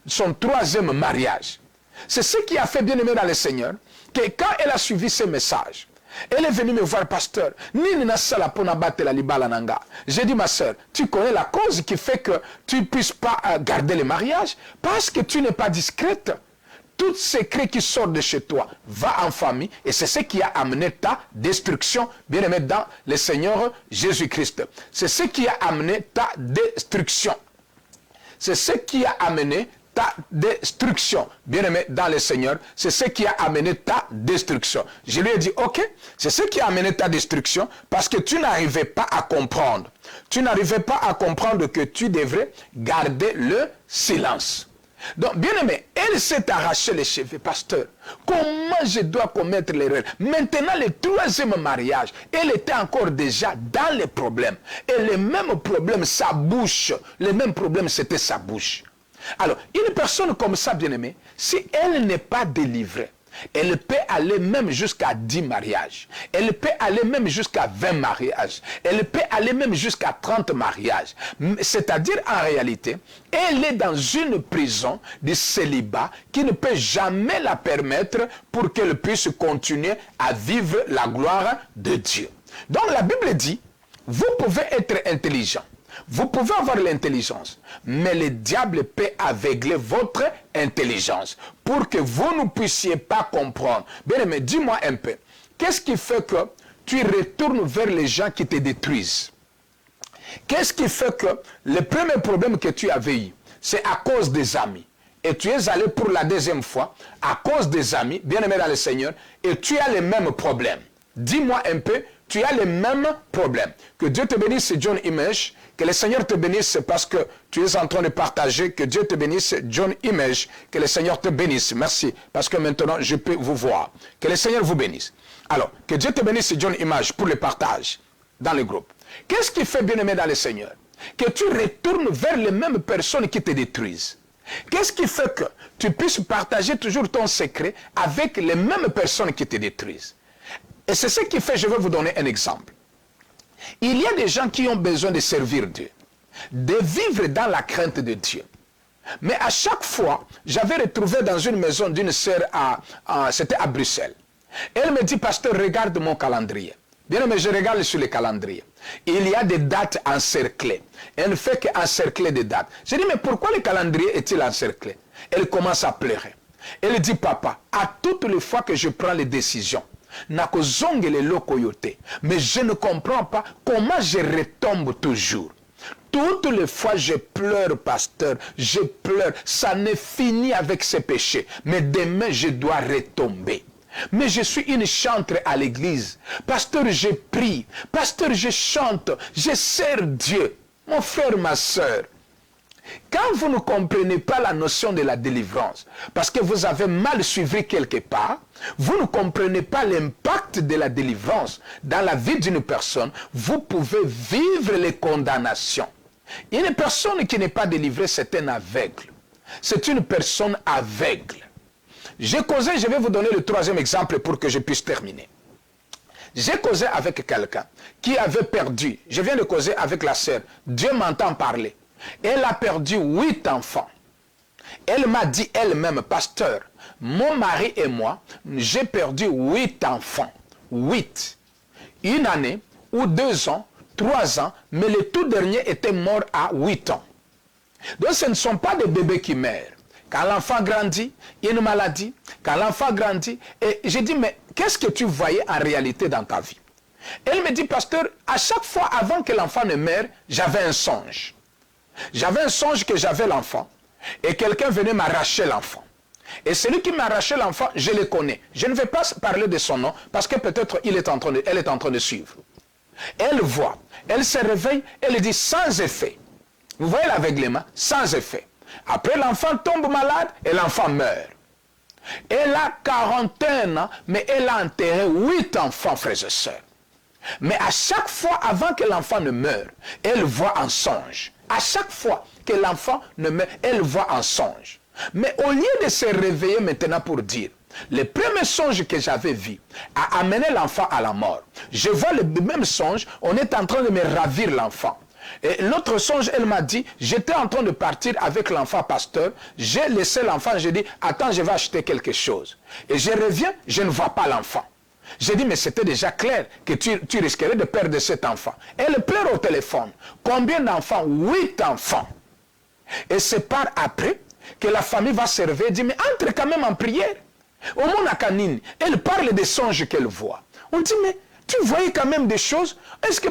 son troisième mariage. C'est ce qui a fait, bien aimé dans le Seigneur, que quand elle a suivi ce message, elle est venue me voir, pasteur. J'ai dit, ma soeur, tu connais la cause qui fait que tu ne puisses pas garder le mariage? Parce que tu n'es pas discrète. Tout secret qui sort de chez toi va en famille et c'est ce qui a amené ta destruction, bien aimé dans le Seigneur Jésus-Christ. C'est ce qui a amené ta destruction. C'est ce qui a amené ta destruction, bien-aimé dans le Seigneur, c'est ce qui a amené ta destruction. Je lui ai dit, ok, c'est ce qui a amené ta destruction parce que tu n'arrivais pas à comprendre. Tu n'arrivais pas à comprendre que tu devrais garder le silence. Donc, bien-aimé, elle s'est arraché les cheveux, pasteur. Comment je dois commettre l'erreur? Maintenant, le troisième mariage, elle était encore déjà dans les problèmes. Et le même problème, sa bouche. Le même problème, c'était sa bouche. Alors, une personne comme ça, bien-aimé, si elle n'est pas délivrée, elle peut aller même jusqu'à 10 mariages. Elle peut aller même jusqu'à 20 mariages. Elle peut aller même jusqu'à 30 mariages. C'est-à-dire, en réalité, elle est dans une prison de célibat qui ne peut jamais la permettre pour qu'elle puisse continuer à vivre la gloire de Dieu. Donc, la Bible dit, vous pouvez être intelligent. Vous pouvez avoir l'intelligence, mais le diable peut aveugler votre intelligence pour que vous ne puissiez pas comprendre. Bien aimé, dis-moi un peu, qu'est-ce qui fait que tu retournes vers les gens qui te détruisent? Qu'est-ce qui fait que le premier problème que tu avais eu, c'est à cause des amis? Et tu es allé pour la deuxième fois à cause des amis, bien aimé dans le Seigneur, et tu as les mêmes problèmes. Dis-moi un peu, tu as les mêmes problèmes. Que Dieu te bénisse, John Image. Que le Seigneur te bénisse parce que tu es en train de partager. Que Dieu te bénisse, John Image. Que le Seigneur te bénisse. Merci. Parce que maintenant, je peux vous voir. Que le Seigneur vous bénisse. Alors, que Dieu te bénisse, John Image, pour le partage dans le groupe. Qu'est-ce qui fait, bien-aimé dans le Seigneur? Que tu retournes vers les mêmes personnes qui te détruisent. Qu'est-ce qui fait que tu puisses partager toujours ton secret avec les mêmes personnes qui te détruisent? Et c'est ce qui fait, je vais vous donner un exemple. Il y a des gens qui ont besoin de servir Dieu, de vivre dans la crainte de Dieu. Mais à chaque fois, j'avais retrouvé dans une maison d'une sœur, c'était à Bruxelles. Elle me dit, pasteur, regarde mon calendrier. Bien, mais je regarde sur le calendrier. Il y a des dates encerclées. Elle ne fait qu'encercler des dates. Je dis, mais pourquoi le calendrier est-il encerclé? Elle commence à pleurer. Elle dit, papa, à toutes les fois que je prends les décisions, mais je ne comprends pas comment je retombe toujours. Toutes les fois je pleure, pasteur, je pleure. Ça ne finit avec ce péché. Mais demain je dois retomber. Mais je suis une chantre à l'église. Pasteur, je prie. Pasteur, je chante. Je sers Dieu. Mon frère, ma soeur. Quand vous ne comprenez pas la notion de la délivrance, parce que vous avez mal suivi quelque part, vous ne comprenez pas l'impact de la délivrance dans la vie d'une personne, vous pouvez vivre les condamnations. Une personne qui n'est pas délivrée, c'est un aveugle. C'est une personne aveugle. J'ai causé, je vais vous donner le troisième exemple pour que je puisse terminer. J'ai causé avec quelqu'un qui avait perdu, je viens de causer avec la sœur, Dieu m'entend parler. Elle a perdu 8 enfants. Elle m'a dit elle-même, pasteur, mon mari et moi, j'ai perdu 8 enfants. 8. Une année, ou 2 ans, 3 ans, mais le tout dernier était mort à 8 ans. Donc ce ne sont pas des bébés qui meurent. Quand l'enfant grandit, il y a une maladie. Quand l'enfant grandit, et j'ai dit, mais qu'est-ce que tu voyais en réalité dans ta vie? Elle me dit, pasteur, à chaque fois avant que l'enfant ne meure, j'avais un songe. J'avais un songe que j'avais l'enfant et quelqu'un venait m'arracher l'enfant. Et celui qui m'a arraché l'enfant, je le connais. Je ne vais pas parler de son nom parce que peut-être elle est en train de suivre. Elle voit, elle se réveille, elle dit sans effet. Vous voyez l'aveuglement? Sans effet. Après, l'enfant tombe malade et l'enfant meurt. Elle a 41 ans, mais elle a enterré 8 enfants, frères et sœurs. Mais à chaque fois, avant que l'enfant ne meure, elle voit un songe. À chaque fois que l'enfant ne meurt, elle voit un songe. Mais au lieu de se réveiller maintenant pour dire, le premier songe que j'avais vu a amené l'enfant à la mort. Je vois le même songe, on est en train de me ravir l'enfant. Et l'autre songe, elle m'a dit, j'étais en train de partir avec l'enfant pasteur, j'ai laissé l'enfant, j'ai dit, attends, je vais acheter quelque chose. Et je reviens, je ne vois pas l'enfant. J'ai dit, mais c'était déjà clair que tu risquerais de perdre cet enfant. Elle pleure au téléphone. Combien d'enfants? 8 enfants. Et c'est par après que la famille va se réveiller et dit, mais entre quand même en prière. Au Monacanine, elle parle des songes qu'elle voit. On dit, mais tu voyais quand même des choses. Est-ce que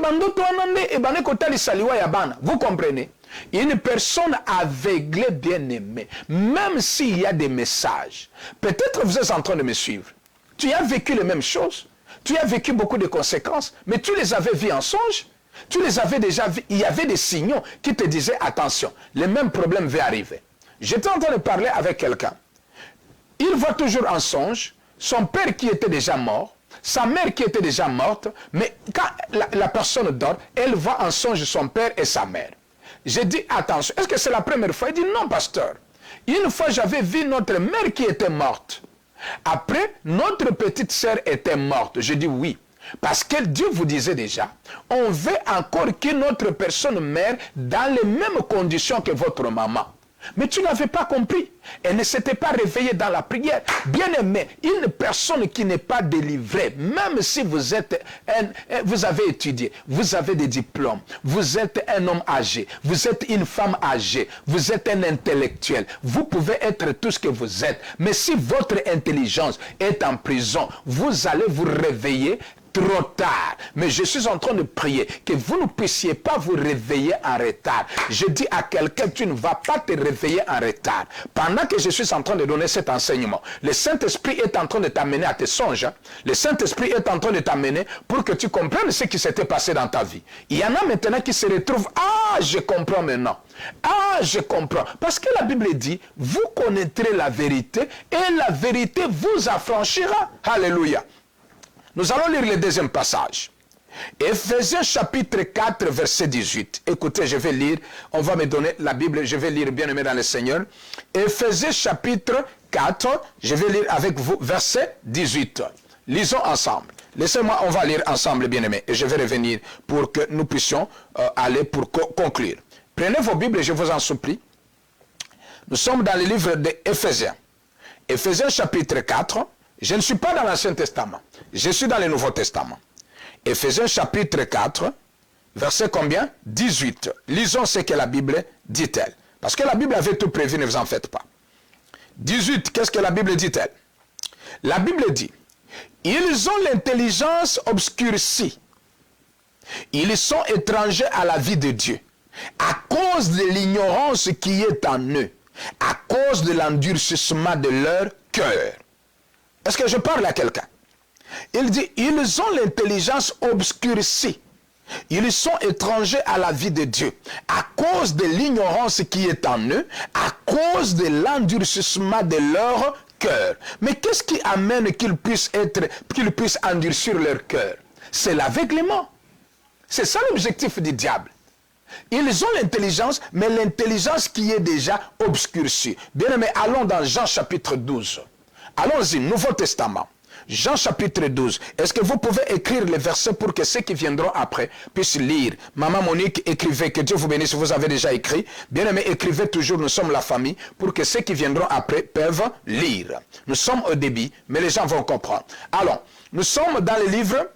vous comprenez? Une personne aveuglée bien-aimée, même s'il y a des messages, peut-être vous êtes en train de me suivre. Tu as vécu les mêmes choses. Tu as vécu beaucoup de conséquences, mais tu les avais vues en songe. Tu les avais déjà vus. Il y avait des signaux qui te disaient, attention, le même problème va arriver. J'étais en train de parler avec quelqu'un. Il voit toujours en songe son père qui était déjà mort, sa mère qui était déjà morte, mais quand la personne dort, elle voit en songe son père et sa mère. J'ai dit, attention, est-ce que c'est la première fois? Il dit, non, pasteur. Une fois, j'avais vu notre mère qui était morte. Après, notre petite sœur était morte. Je dis oui. Parce que Dieu vous disait déjà, on veut encore que notre personne meure dans les mêmes conditions que votre maman. Mais tu n'avais pas compris. Elle ne s'était pas réveillée dans la prière. Bien aimé, une personne qui n'est pas délivrée, même si vous êtes vous avez étudié, vous avez des diplômes, vous êtes un homme âgé, vous êtes une femme âgée, vous êtes un intellectuel, vous pouvez être tout ce que vous êtes. Mais si votre intelligence est en prison, vous allez vous réveiller trop tard. Mais je suis en train de prier que vous ne puissiez pas vous réveiller en retard. Je dis à quelqu'un, tu ne vas pas te réveiller en retard. Pendant que je suis en train de donner cet enseignement, le Saint-Esprit est en train de t'amener à tes songes. Le Saint-Esprit est en train de t'amener pour que tu comprennes ce qui s'était passé dans ta vie. Il y en a maintenant qui se retrouvent, ah, je comprends maintenant. Ah, je comprends. Parce que la Bible dit, vous connaîtrez la vérité et la vérité vous affranchira. Alléluia. Nous allons lire le deuxième passage. Éphésiens chapitre 4, verset 18. Écoutez, je vais lire. On va me donner la Bible. Je vais lire, bien aimé dans le Seigneur. Éphésiens chapitre 4. Je vais lire avec vous, verset 18. Lisons ensemble. Laissez-moi, on va lire ensemble, bien aimé. Et je vais revenir pour que nous puissions aller pour conclure. Prenez vos Bibles, je vous en supplie. Nous sommes dans le livre d'Éphésiens. Éphésiens chapitre 4. Je ne suis pas dans l'Ancien Testament. Je suis dans le Nouveau Testament. Éphésiens chapitre 4, verset combien? 18. Lisons ce que la Bible dit-elle. Parce que la Bible avait tout prévu, ne vous en faites pas. 18, qu'est-ce que la Bible dit-elle? La Bible dit, ils ont l'intelligence obscurcie. Ils sont étrangers à la vie de Dieu. À cause de l'ignorance qui est en eux. À cause de l'endurcissement de leur cœur. Est-ce que je parle à quelqu'un? Il dit, ils ont l'intelligence obscurcie. Ils sont étrangers à la vie de Dieu. À cause de l'ignorance qui est en eux, à cause de l'endurcissement de leur cœur. Mais qu'est-ce qui amène qu'ils puissent endurcir leur cœur? C'est l'aveuglement. C'est ça l'objectif du diable. Ils ont l'intelligence, mais l'intelligence qui est déjà obscurcie. Bien aimé, allons dans Jean chapitre 12. Allons-y, Nouveau Testament. Jean chapitre 12. Est-ce que vous pouvez écrire les versets pour que ceux qui viendront après puissent lire? Maman Monique, écrivez, que Dieu vous bénisse, vous avez déjà écrit. Bien aimé, écrivez toujours, nous sommes la famille, pour que ceux qui viendront après peuvent lire. Nous sommes au début, mais les gens vont comprendre. Alors, nous sommes dans le livre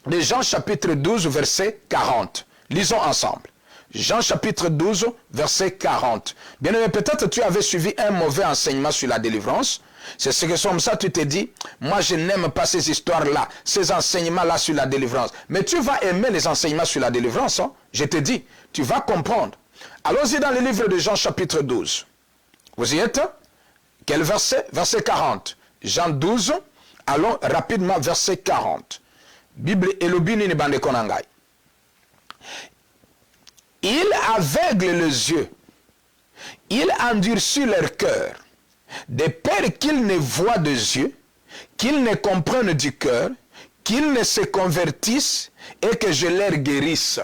de Jean chapitre 12, verset 40. Lisons ensemble. Jean chapitre 12, verset 40. Bien aimé, peut-être tu avais suivi un mauvais enseignement sur la délivrance. C'est ce que comme ça tu te dis, moi je n'aime pas ces histoires-là, ces enseignements-là sur la délivrance. Mais tu vas aimer les enseignements sur la délivrance, hein? Je te dis, tu vas comprendre. Allons-y dans le livre de Jean chapitre 12. Vous y êtes? Quel verset? Verset 40. Jean 12, allons rapidement, verset 40. Bible elobini ni bande konangai. Il aveugle les yeux, il endurcit leur cœur, de peur qu'ils ne voient des yeux, qu'ils ne comprennent du cœur, qu'ils ne se convertissent et que je leur guérisse.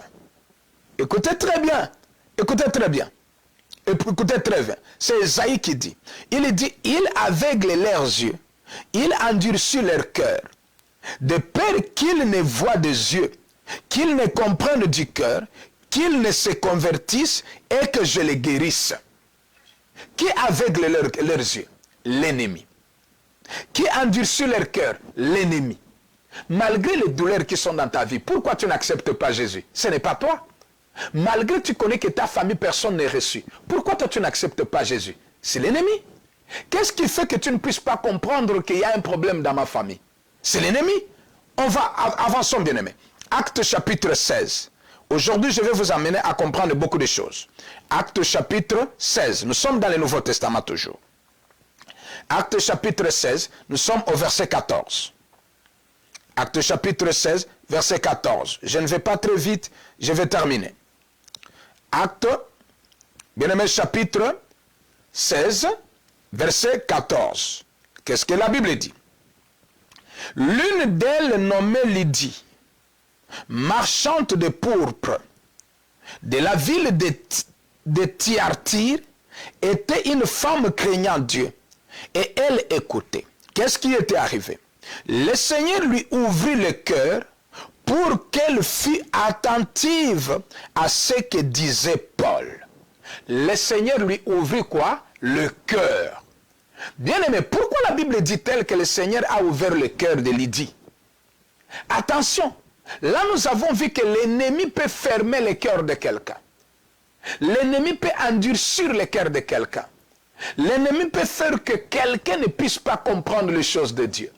Écoutez très bien, écoutez très bien, écoutez très bien. C'est Esaïe qui dit. Il dit, il aveugle leurs yeux, il endurcit leur cœur, de peur qu'ils ne voient des yeux, qu'ils ne comprennent du cœur, qu'ils ne se convertissent et que je les guérisse. Qui aveugle leurs yeux? L'ennemi. Qui endurcit leur cœur? L'ennemi. Malgré les douleurs qui sont dans ta vie, pourquoi tu n'acceptes pas Jésus? Ce n'est pas toi. Malgré que tu connais que ta famille, personne n'est reçu. Pourquoi toi tu n'acceptes pas Jésus? C'est l'ennemi. Qu'est-ce qui fait que tu ne puisses pas comprendre qu'il y a un problème dans ma famille? C'est l'ennemi. On va, avançons bien aimé. Acte chapitre 16. Aujourd'hui, je vais vous amener à comprendre beaucoup de choses. Acte chapitre 16. Nous sommes dans le Nouveau Testament toujours. Acte chapitre 16, nous sommes au verset 14. Acte chapitre 16, verset 14. Je ne vais pas très vite, je vais terminer. Acte, bien-aimé, chapitre 16, verset 14. Qu'est-ce que la Bible dit? L'une d'elles, nommée Lydie, marchande de pourpre, de la ville de Thyatire, était une femme craignant Dieu. Et elle écoutait. Qu'est-ce qui était arrivé? Le Seigneur lui ouvrit le cœur pour qu'elle fût attentive à ce que disait Paul. Le Seigneur lui ouvrit quoi? Le cœur. Bien aimé, pourquoi la Bible dit-elle que le Seigneur a ouvert le cœur de Lydie? Attention, là nous avons vu que l'ennemi peut fermer le cœur de quelqu'un. L'ennemi peut endurcir le cœur de quelqu'un. L'ennemi peut faire que quelqu'un ne puisse pas comprendre les choses de Dieu.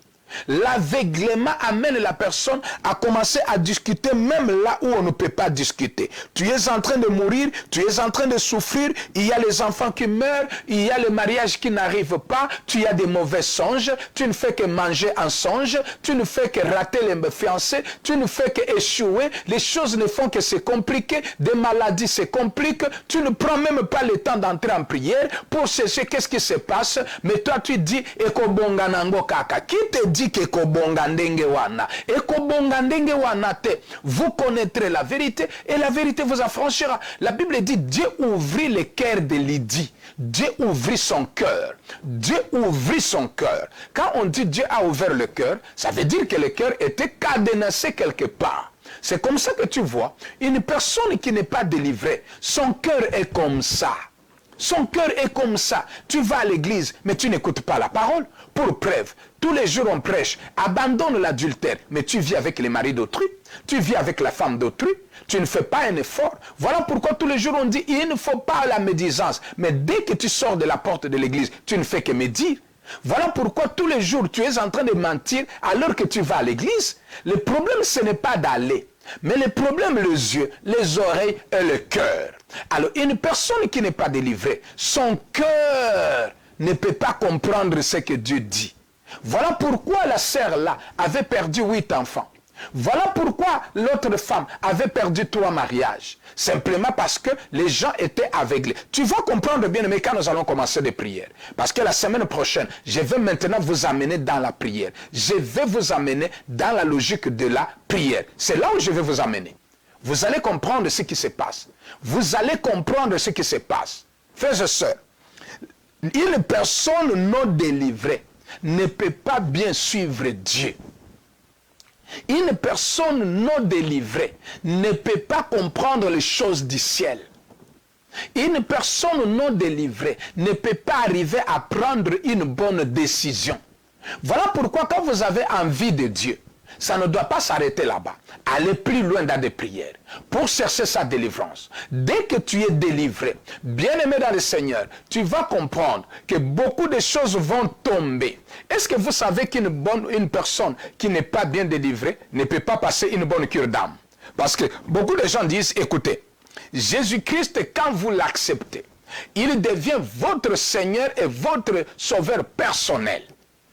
L'aveuglement amène la personne à commencer à discuter même là où on ne peut pas discuter. Tu es en train de mourir, tu es en train de souffrir, il y a les enfants qui meurent, il y a le mariage qui n'arrive pas, tu as des mauvais songes, tu ne fais que manger en songe, tu ne fais que rater les fiancés, tu ne fais que échouer, les choses ne font que se compliquer, des maladies se compliquent, tu ne prends même pas le temps d'entrer en prière pour chercher qu'est-ce qui se passe, mais toi tu dis ekobonga nango kaka. Qui te dit que ekobonga ndenge wana? Ekobonga ndenge wana te. Vous connaîtrez la vérité et la vérité vous affranchira. La Bible dit Dieu ouvrit le cœur de Lydie. Dieu ouvrit son cœur. Dieu ouvrit son cœur. Quand on dit Dieu a ouvert le cœur, ça veut dire que le cœur était cadenassé quelque part. C'est comme ça que tu vois, une personne qui n'est pas délivrée, son cœur est comme ça. Son cœur est comme ça. Tu vas à l'église, mais tu n'écoutes pas la parole. Pour preuve, tous les jours on prêche, abandonne l'adultère, mais tu vis avec les maris d'autrui, tu vis avec la femme d'autrui, tu ne fais pas un effort. Voilà pourquoi tous les jours on dit, il ne faut pas la médisance. Mais dès que tu sors de la porte de l'église, tu ne fais que médire. Voilà pourquoi tous les jours tu es en train de mentir alors que tu vas à l'église. Le problème, ce n'est pas d'aller. Mais le problème, les yeux, les oreilles et le cœur. Alors, une personne qui n'est pas délivrée, son cœur ne peut pas comprendre ce que Dieu dit. Voilà pourquoi la sœur là avait perdu 8 enfants. Voilà pourquoi l'autre femme avait perdu 3 mariages. Simplement parce que les gens étaient aveuglés. Tu vas comprendre bien, mais quand nous allons commencer des prières. Parce que la semaine prochaine, je vais maintenant vous amener dans la prière. Je vais vous amener dans la logique de la prière. C'est là où je vais vous amener. Vous allez comprendre ce qui se passe. Vous allez comprendre ce qui se passe. Frères et sœurs, une personne non délivrée ne peut pas bien suivre Dieu. Une personne non délivrée ne peut pas comprendre les choses du ciel. Une personne non délivrée ne peut pas arriver à prendre une bonne décision. Voilà pourquoi quand vous avez envie de Dieu, ça ne doit pas s'arrêter là-bas. Allez plus loin dans des prières pour chercher sa délivrance. Dès que tu es délivré, bien-aimé dans le Seigneur, tu vas comprendre que beaucoup de choses vont tomber. Est-ce que vous savez qu'une personne qui n'est pas bien délivrée ne peut pas passer une bonne cure d'âme? Parce que beaucoup de gens disent, écoutez, Jésus-Christ, quand vous l'acceptez, Il devient votre Seigneur et votre Sauveur personnel.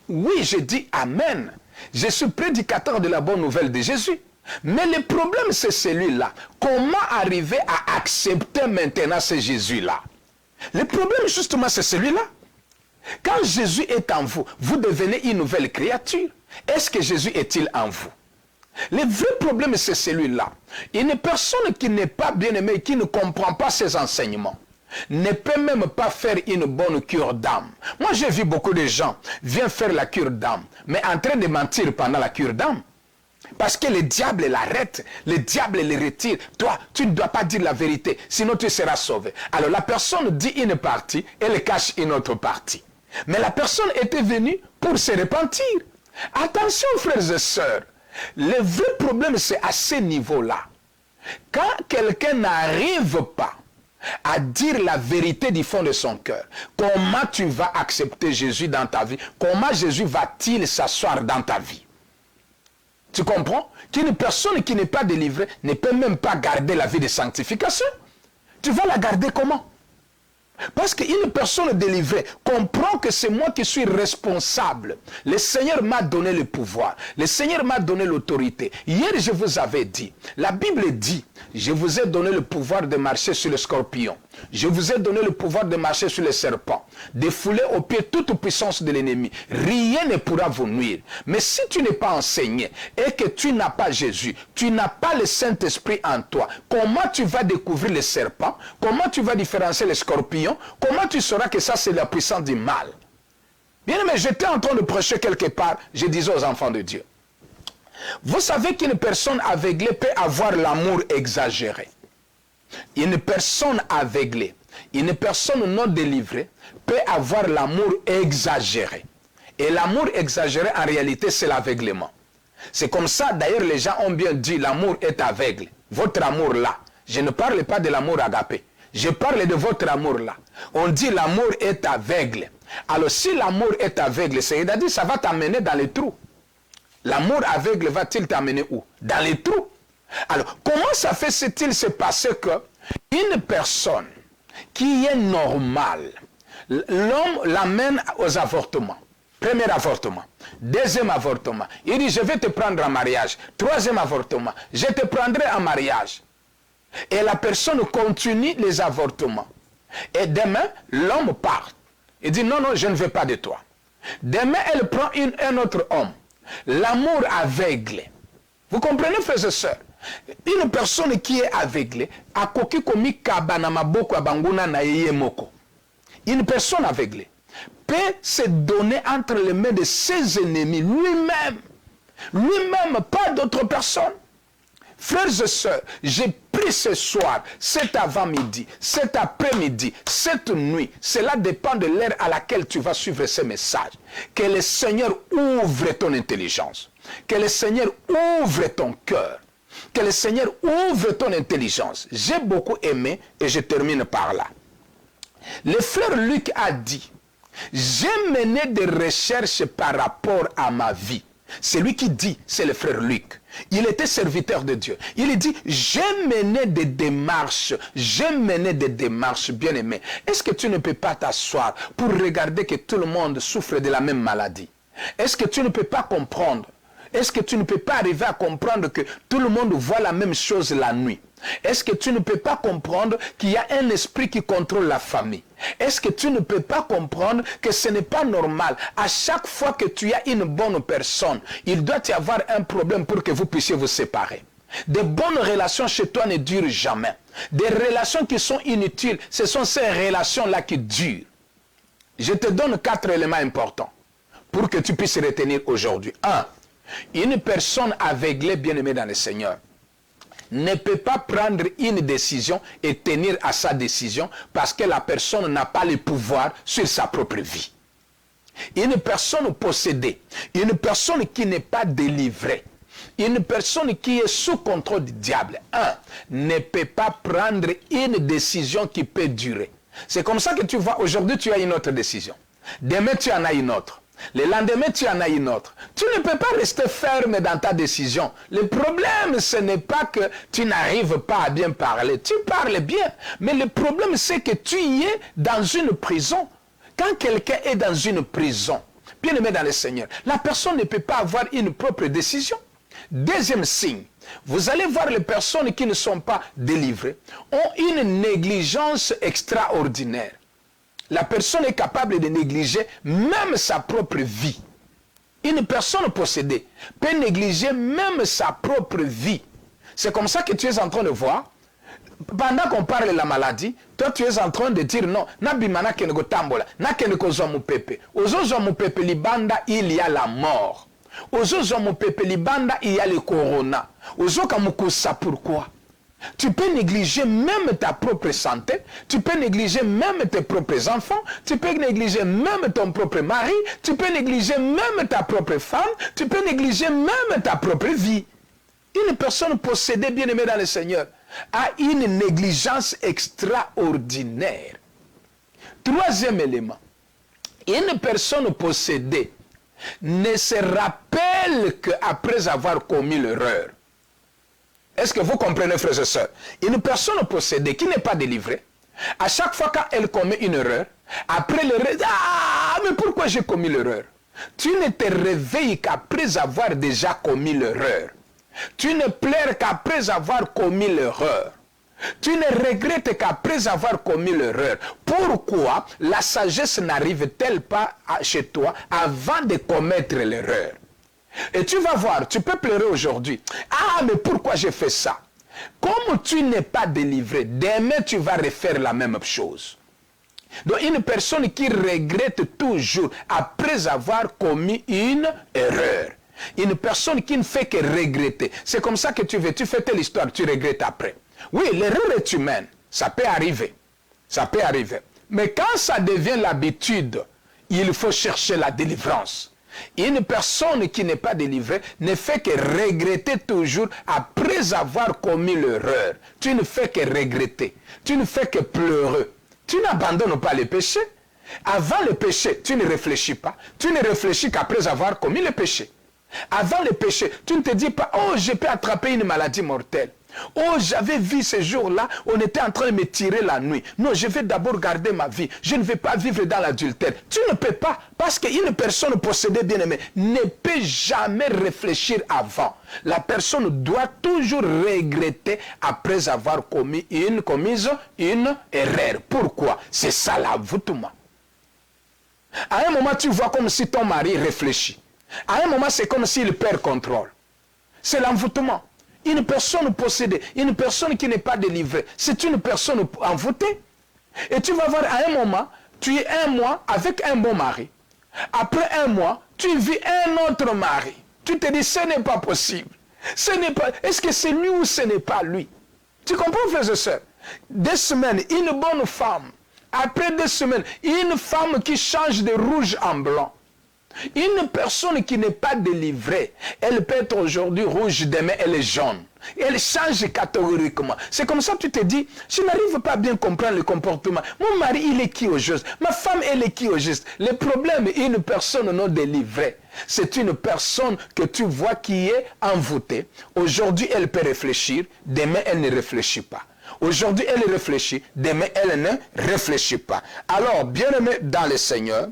Oui, je dis Amen. Je suis prédicateur de la bonne nouvelle de Jésus. Mais le problème, c'est celui-là. Comment arriver à accepter maintenant ce Jésus-là? Le problème, justement, c'est celui-là. Quand Jésus est en vous, vous devenez une nouvelle créature. Est-ce que Jésus est-il en vous? Le vrai problème, c'est celui-là. Une personne qui n'est pas bien-aimée, qui ne comprend pas ses enseignements, ne peut même pas faire une bonne cure d'âme. Moi, j'ai vu beaucoup de gens viennent faire la cure d'âme, mais en train de mentir pendant la cure d'âme. Parce que le diable l'arrête, le diable le retire. Toi, tu ne dois pas dire la vérité, sinon tu seras sauvé. Alors la personne dit une partie, elle cache une autre partie. Mais la personne était venue pour se repentir. Attention, frères et sœurs, le vrai problème, c'est à ce niveau-là. Quand quelqu'un n'arrive pas à dire la vérité du fond de son cœur, comment tu vas accepter Jésus dans ta vie? Comment Jésus va-t-il s'asseoir dans ta vie? Tu comprends? Qu'une personne qui n'est pas délivrée ne peut même pas garder la vie de sanctification. Tu vas la garder comment? Parce qu'une personne délivrée comprend que c'est moi qui suis responsable. Le Seigneur m'a donné le pouvoir. Le Seigneur m'a donné l'autorité. Hier, je vous avais dit, la Bible dit, je vous ai donné le pouvoir de marcher sur le scorpion. Je vous ai donné le pouvoir de marcher sur les serpents, de fouler aux pieds toute puissance de l'ennemi. Rien ne pourra vous nuire. Mais si tu n'es pas enseigné et que tu n'as pas Jésus, tu n'as pas le Saint-Esprit en toi, comment tu vas découvrir les serpents? Comment tu vas différencier les scorpions? Comment tu sauras que ça c'est la puissance du mal? Bien aimé, j'étais en train de prêcher quelque part, je disais aux enfants de Dieu. Vous savez qu'une personne aveuglée peut avoir l'amour exagéré. Une personne aveuglée, une personne non délivrée peut avoir l'amour exagéré. Et l'amour exagéré, en réalité, c'est l'aveuglement. C'est comme ça, d'ailleurs, les gens ont bien dit, l'amour est aveugle. Votre amour là. Je ne parle pas de l'amour agapé. Je parle de votre amour là. On dit l'amour est aveugle. Alors, si l'amour est aveugle, c'est-à-dire ça va t'amener dans les trous. L'amour aveugle va-t-il t'amener où? Dans les trous. Alors, comment ça fait-il se passer que une personne qui est normale, l'homme l'amène aux avortements. Premier avortement. Deuxième avortement. Il dit, je vais te prendre en mariage. Troisième avortement. Je te prendrai en mariage. Et la personne continue les avortements. Et demain, l'homme part. Il dit, non, non, je ne veux pas de toi. Demain, elle prend un autre homme. L'amour aveugle. Vous comprenez, frères et sœurs? Une personne qui est aveuglée, une personne aveuglée peut se donner entre les mains de ses ennemis lui-même. Lui-même, pas d'autres personnes. Frères et sœurs, j'ai pris ce soir, cet avant-midi, cet après-midi, cette nuit, cela dépend de l'heure à laquelle tu vas suivre ces messages. Que le Seigneur ouvre ton intelligence. Que le Seigneur ouvre ton cœur. Que le Seigneur ouvre ton intelligence. J'ai beaucoup aimé et je termine par là. Le frère Luc a dit, j'ai mené des recherches par rapport à ma vie. C'est lui qui dit, c'est le frère Luc. Il était serviteur de Dieu. Il dit, j'ai mené des démarches, bien aimé. Est-ce que tu ne peux pas t'asseoir pour regarder que tout le monde souffre de la même maladie? Est-ce que tu ne peux pas comprendre? Est-ce que tu ne peux pas arriver à comprendre que tout le monde voit la même chose la nuit? Est-ce que tu ne peux pas comprendre qu'il y a un esprit qui contrôle la famille? Est-ce que tu ne peux pas comprendre que ce n'est pas normal? À chaque fois que tu as une bonne personne, il doit y avoir un problème pour que vous puissiez vous séparer. Des bonnes relations chez toi ne durent jamais. Des relations qui sont inutiles, ce sont ces relations-là qui durent. Je te donne 4 éléments importants pour que tu puisses retenir aujourd'hui. 1. Une personne aveuglée, bien-aimée dans le Seigneur, ne peut pas prendre une décision et tenir à sa décision parce que la personne n'a pas le pouvoir sur sa propre vie. Une personne possédée, une personne qui n'est pas délivrée, une personne qui est sous contrôle du diable, ne peut pas prendre une décision qui peut durer. C'est comme ça que tu vois, aujourd'hui tu as une autre décision. Demain tu en as une autre. Le lendemain, tu en as une autre. Tu ne peux pas rester ferme dans ta décision. Le problème, ce n'est pas que tu n'arrives pas à bien parler. Tu parles bien. Mais le problème, c'est que tu y es dans une prison. Quand quelqu'un est dans une prison, bien aimé dans le Seigneur, la personne ne peut pas avoir une propre décision. Deuxième signe, vous allez voir les personnes qui ne sont pas délivrées ont une négligence extraordinaire. La personne est capable de négliger même sa propre vie. Une personne possédée peut négliger même sa propre vie. C'est comme ça que tu es en train de voir. Pendant qu'on parle de la maladie, toi tu es en train de dire non. Nabimana keneko tambola, na keneko zomu pepe. Ozo zomu pepe libanda, il y a la mort. Ozo zomu pepe libanda, il y a le corona. Ozo kamukusa, pourquoi? Tu peux négliger même ta propre santé, tu peux négliger même tes propres enfants, tu peux négliger même ton propre mari, tu peux négliger même ta propre femme, tu peux négliger même ta propre vie. Une personne possédée, bien aimée dans le Seigneur, a une négligence extraordinaire. Troisième élément, une personne possédée ne se rappelle qu'après avoir commis l'erreur. Est-ce que vous comprenez, frères et sœurs? Une personne possédée qui n'est pas délivrée, à chaque fois qu'elle commet une erreur, après l'erreur, ah, mais pourquoi j'ai commis l'erreur? Tu ne te réveilles qu'après avoir déjà commis l'erreur. Tu ne pleures qu'après avoir commis l'erreur. Tu ne regrettes qu'après avoir commis l'erreur. Pourquoi la sagesse n'arrive-t-elle pas chez toi avant de commettre l'erreur? Et tu vas voir, tu peux pleurer aujourd'hui. Ah, mais pourquoi j'ai fait ça? Comme tu n'es pas délivré, demain tu vas refaire la même chose. Donc une personne qui regrette toujours après avoir commis une erreur. Une personne qui ne fait que regretter. C'est comme ça que tu fais telle histoire, tu regrettes après. Oui, l'erreur est humaine, ça peut arriver. Ça peut arriver. Mais quand ça devient l'habitude, il faut chercher la délivrance. Une personne qui n'est pas délivrée ne fait que regretter toujours après avoir commis l'erreur. Tu ne fais que regretter. Tu ne fais que pleurer. Tu n'abandonnes pas le péché. Avant le péché, tu ne réfléchis pas. Tu ne réfléchis qu'après avoir commis le péché. Avant le péché, tu ne te dis pas, oh, je peux attraper une maladie mortelle. Oh, j'avais vu ce jour-là, on était en train de me tirer la nuit. Non, je vais d'abord garder ma vie. Je ne vais pas vivre dans l'adultère. Tu ne peux pas, parce qu'une personne possédée, bien-aimée, ne peut jamais réfléchir avant. La personne doit toujours regretter après avoir commis une erreur. Pourquoi? C'est ça l'envoûtement. À un moment, tu vois comme si ton mari réfléchit. À un moment, c'est comme s'il perd contrôle. C'est l'envoûtement. Une personne possédée, une personne qui n'est pas délivrée, c'est une personne envoûtée. Et tu vas voir, à un moment, tu es un mois avec un bon mari. Après un mois, tu vis un autre mari. Tu te dis, ce n'est pas possible. Est-ce que c'est lui ou ce n'est pas lui? Tu comprends, frères et sœurs? 2 semaines, une bonne femme. Après 2 semaines, une femme qui change de rouge en blanc. Une personne qui n'est pas délivrée, elle peut être aujourd'hui rouge, demain elle est jaune. Elle change catégoriquement. C'est comme ça que tu te dis, je n'arrive pas à bien comprendre le comportement. Mon mari, il est qui au juste? Ma femme, elle est qui au juste? Le problème, une personne non délivrée, c'est une personne que tu vois qui est envoûtée. Aujourd'hui, elle peut réfléchir, demain elle ne réfléchit pas. Aujourd'hui, elle réfléchit, demain elle ne réfléchit pas. Alors, bien aimé dans le Seigneur,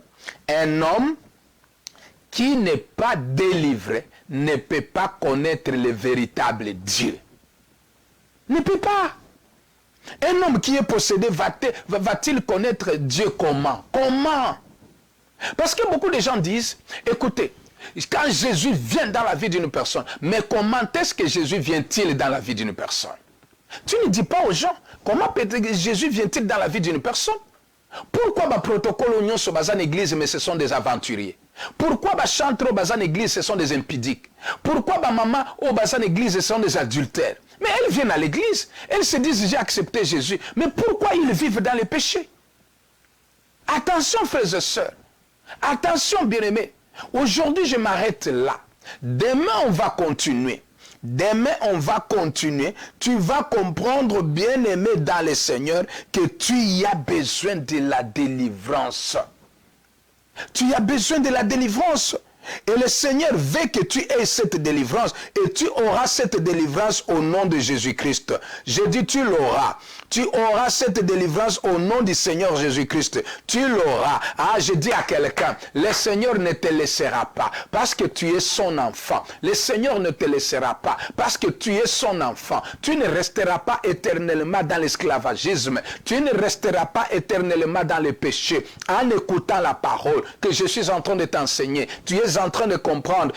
un homme qui n'est pas délivré ne peut pas connaître le véritable Dieu. Ne peut pas. Un homme qui est possédé va-t-il connaître Dieu comment? Comment? Parce que beaucoup de gens disent, écoutez, quand Jésus vient dans la vie d'une personne, mais comment est-ce que Jésus vient-il dans la vie d'une personne? Tu ne dis pas aux gens, comment Jésus vient-il dans la vie d'une personne? Pourquoi le protocole union sur bazan église, mais ce sont des aventuriers? Pourquoi les chantres au bazan église, ce sont des impudiques? Pourquoi les mamans au bazan église, ce sont des adultères? Mais elles viennent à l'église, elles se disent j'ai accepté Jésus. Mais pourquoi ils vivent dans les péchés? Attention, frères et sœurs. Attention, bien-aimés. Aujourd'hui, je m'arrête là. Demain, on va continuer. Demain, on va continuer. Tu vas comprendre, bien-aimé dans le Seigneur, que tu y as besoin de la délivrance. Tu as besoin de la délivrance. Et le Seigneur veut que tu aies cette délivrance. Et tu auras cette délivrance au nom de Jésus-Christ. Je dis tu l'auras. Tu auras cette délivrance au nom du Seigneur Jésus-Christ. Tu l'auras. Ah, je dis à quelqu'un, le Seigneur ne te laissera pas parce que tu es son enfant. Le Seigneur ne te laissera pas parce que tu es son enfant. Tu ne resteras pas éternellement dans l'esclavagisme. Tu ne resteras pas éternellement dans le péché. En écoutant la parole que je suis en train de t'enseigner, tu es en train de comprendre,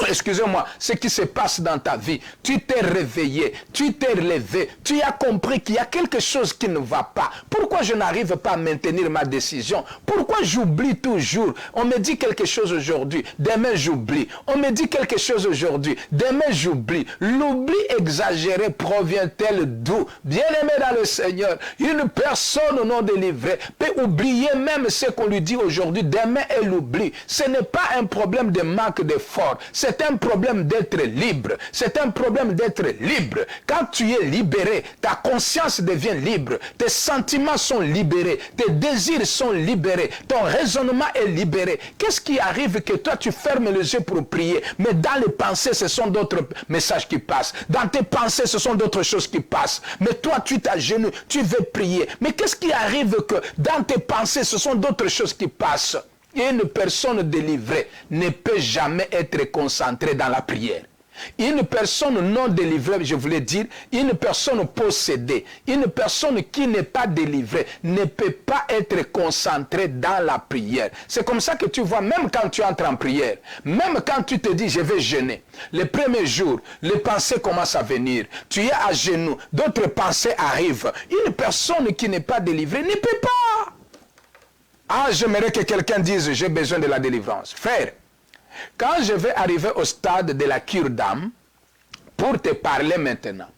excusez-moi, ce qui se passe dans ta vie. Tu t'es réveillé, tu t'es levé, tu as compris qu'il y a quelque chose qui ne va pas. Pourquoi je n'arrive pas à maintenir ma décision? Pourquoi j'oublie toujours? On me dit quelque chose aujourd'hui, demain j'oublie. On me dit quelque chose aujourd'hui, demain j'oublie. L'oubli exagéré provient-elle d'où? Bien-aimé dans le Seigneur, une personne non délivrée peut oublier même ce qu'on lui dit aujourd'hui, demain elle oublie. Ce n'est pas un problème de manque d'effort, c'est un problème d'être libre. C'est un problème d'être libre. Quand tu es libéré, ta conscience devient libre, tes sentiments sont libérés, tes désirs sont libérés, ton raisonnement est libéré. Qu'est-ce qui arrive que toi tu fermes les yeux pour prier, mais dans les pensées ce sont d'autres messages qui passent, dans tes pensées ce sont d'autres choses qui passent, mais toi tu t'agenouilles, tu veux prier, mais qu'est-ce qui arrive que dans tes pensées ce sont d'autres choses qui passent? Et une personne délivrée ne peut jamais être concentrée dans la prière. Une personne non délivrée, je voulais dire, une personne possédée, une personne qui n'est pas délivrée, ne peut pas être concentrée dans la prière. C'est comme ça que tu vois, même quand tu entres en prière, même quand tu te dis, je vais jeûner, les premiers jours, les pensées commencent à venir, tu es à genoux, d'autres pensées arrivent. Une personne qui n'est pas délivrée ne peut pas. Ah, j'aimerais que quelqu'un dise, j'ai besoin de la délivrance. Frère, quand je vais arriver au stade de la cure d'âme, pour te parler maintenant,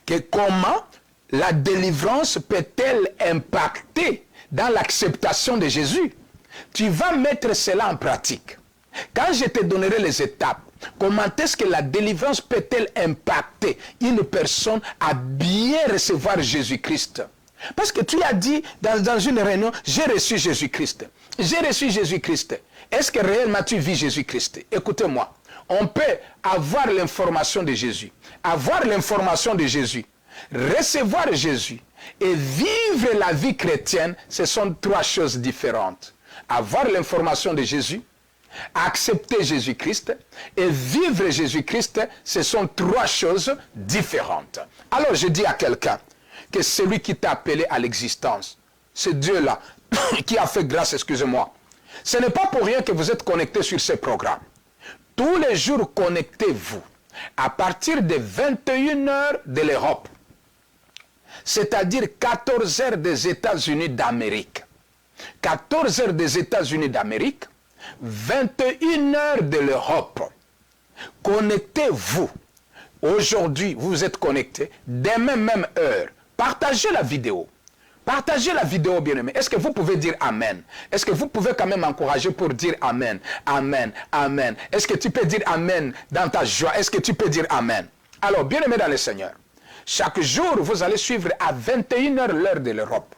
que comment la délivrance peut-elle impacter dans l'acceptation de Jésus? Tu vas mettre cela en pratique. Quand je te donnerai les étapes, comment est-ce que la délivrance peut-elle impacter une personne à bien recevoir Jésus-Christ? Parce que tu as dit dans une réunion, j'ai reçu Jésus-Christ. J'ai reçu Jésus-Christ. Est-ce que réellement tu vis Jésus-Christ? Écoutez-moi, on peut avoir l'information de Jésus, avoir l'information de Jésus, recevoir Jésus et vivre la vie chrétienne, ce sont trois choses différentes. Avoir l'information de Jésus, accepter Jésus-Christ et vivre Jésus-Christ, ce sont trois choses différentes. Alors je dis à quelqu'un, que celui qui t'a appelé à l'existence, c'est Dieu-là qui a fait grâce, excusez-moi. Ce n'est pas pour rien que vous êtes connectés sur ce programme. Tous les jours, connectez-vous à partir de 21h de l'Europe, c'est-à-dire 14h des États-Unis d'Amérique. 14h des États-Unis d'Amérique, 21h de l'Europe. Connectez-vous. Aujourd'hui, vous êtes connectés, demain même heure. Partagez la vidéo. Partagez la vidéo, bien-aimé. Est-ce que vous pouvez dire Amen? Est-ce que vous pouvez quand même encourager pour dire Amen? Amen, Amen. Est-ce que tu peux dire Amen dans ta joie? Est-ce que tu peux dire Amen? Alors, bien-aimé dans le Seigneur, chaque jour, vous allez suivre à 21h l'heure de l'Europe.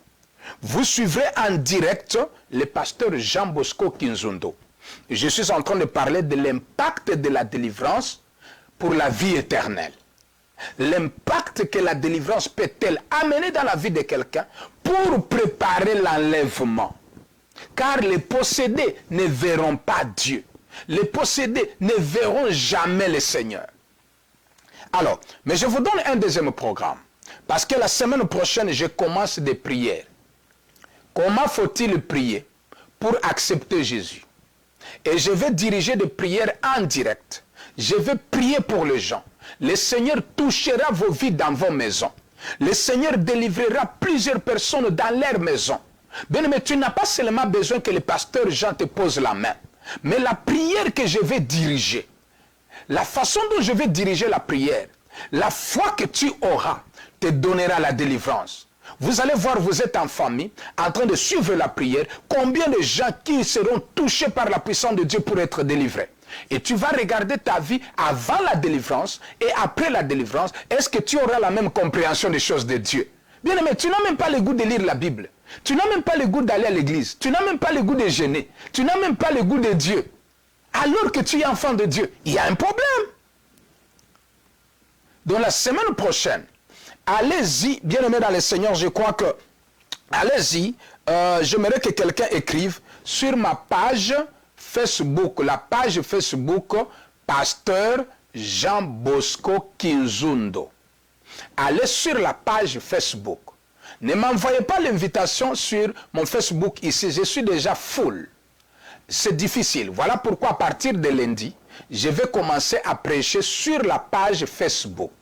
Vous suivrez en direct le pasteur Jean Bosco Kinzundo. Je suis en train de parler de l'impact de la délivrance pour la vie éternelle. L'impact que la délivrance peut-elle amener dans la vie de quelqu'un pour préparer l'enlèvement. Car les possédés ne verront pas Dieu. Les possédés ne verront jamais le Seigneur. Alors, mais je vous donne un deuxième programme. Parce que la semaine prochaine, je commence des prières. Comment faut-il prier pour accepter Jésus? Et je vais diriger des prières en direct. Je vais prier pour les gens. Le Seigneur touchera vos vies dans vos maisons. Le Seigneur délivrera plusieurs personnes dans leur maison. Bien, mais tu n'as pas seulement besoin que le pasteur Jean te pose la main. Mais la prière que je vais diriger, la façon dont je vais diriger la prière, la foi que tu auras te donnera la délivrance. Vous allez voir, vous êtes en famille, en train de suivre la prière, combien de gens qui seront touchés par la puissance de Dieu pour être délivrés. Et tu vas regarder ta vie avant la délivrance et après la délivrance. Est-ce que tu auras la même compréhension des choses de Dieu? Bien aimé, tu n'as même pas le goût de lire la Bible. Tu n'as même pas le goût d'aller à l'église. Tu n'as même pas le goût de jeûner. Tu n'as même pas le goût de Dieu. Alors que tu es enfant de Dieu, il y a un problème. Donc la semaine prochaine, allez-y, bien aimé dans le Seigneur, je crois que, allez-y, j'aimerais que quelqu'un écrive sur ma page Facebook, la page Facebook, Pasteur Jean Bosco Kinzundo. Allez sur la page Facebook. Ne m'envoyez pas l'invitation sur mon Facebook ici, je suis déjà full. C'est difficile. Voilà pourquoi à partir de lundi, je vais commencer à prêcher sur la page Facebook.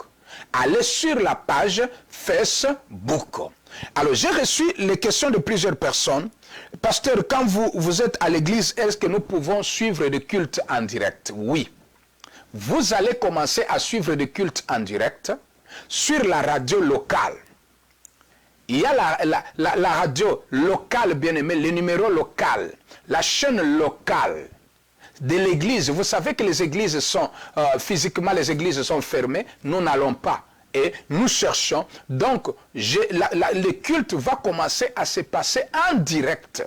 Allez sur la page Facebook. Alors, j'ai reçu les questions de plusieurs personnes. Pasteur, quand vous êtes à l'église, est-ce que nous pouvons suivre le culte en direct? Oui. Vous allez commencer à suivre le culte en direct sur la radio locale. Il y a la radio locale, bien aimé, le numéro local, la chaîne locale de l'église. Vous savez que les églises sont, physiquement, les églises sont fermées. Nous n'allons pas. Et nous cherchons. Donc, le culte va commencer à se passer en direct.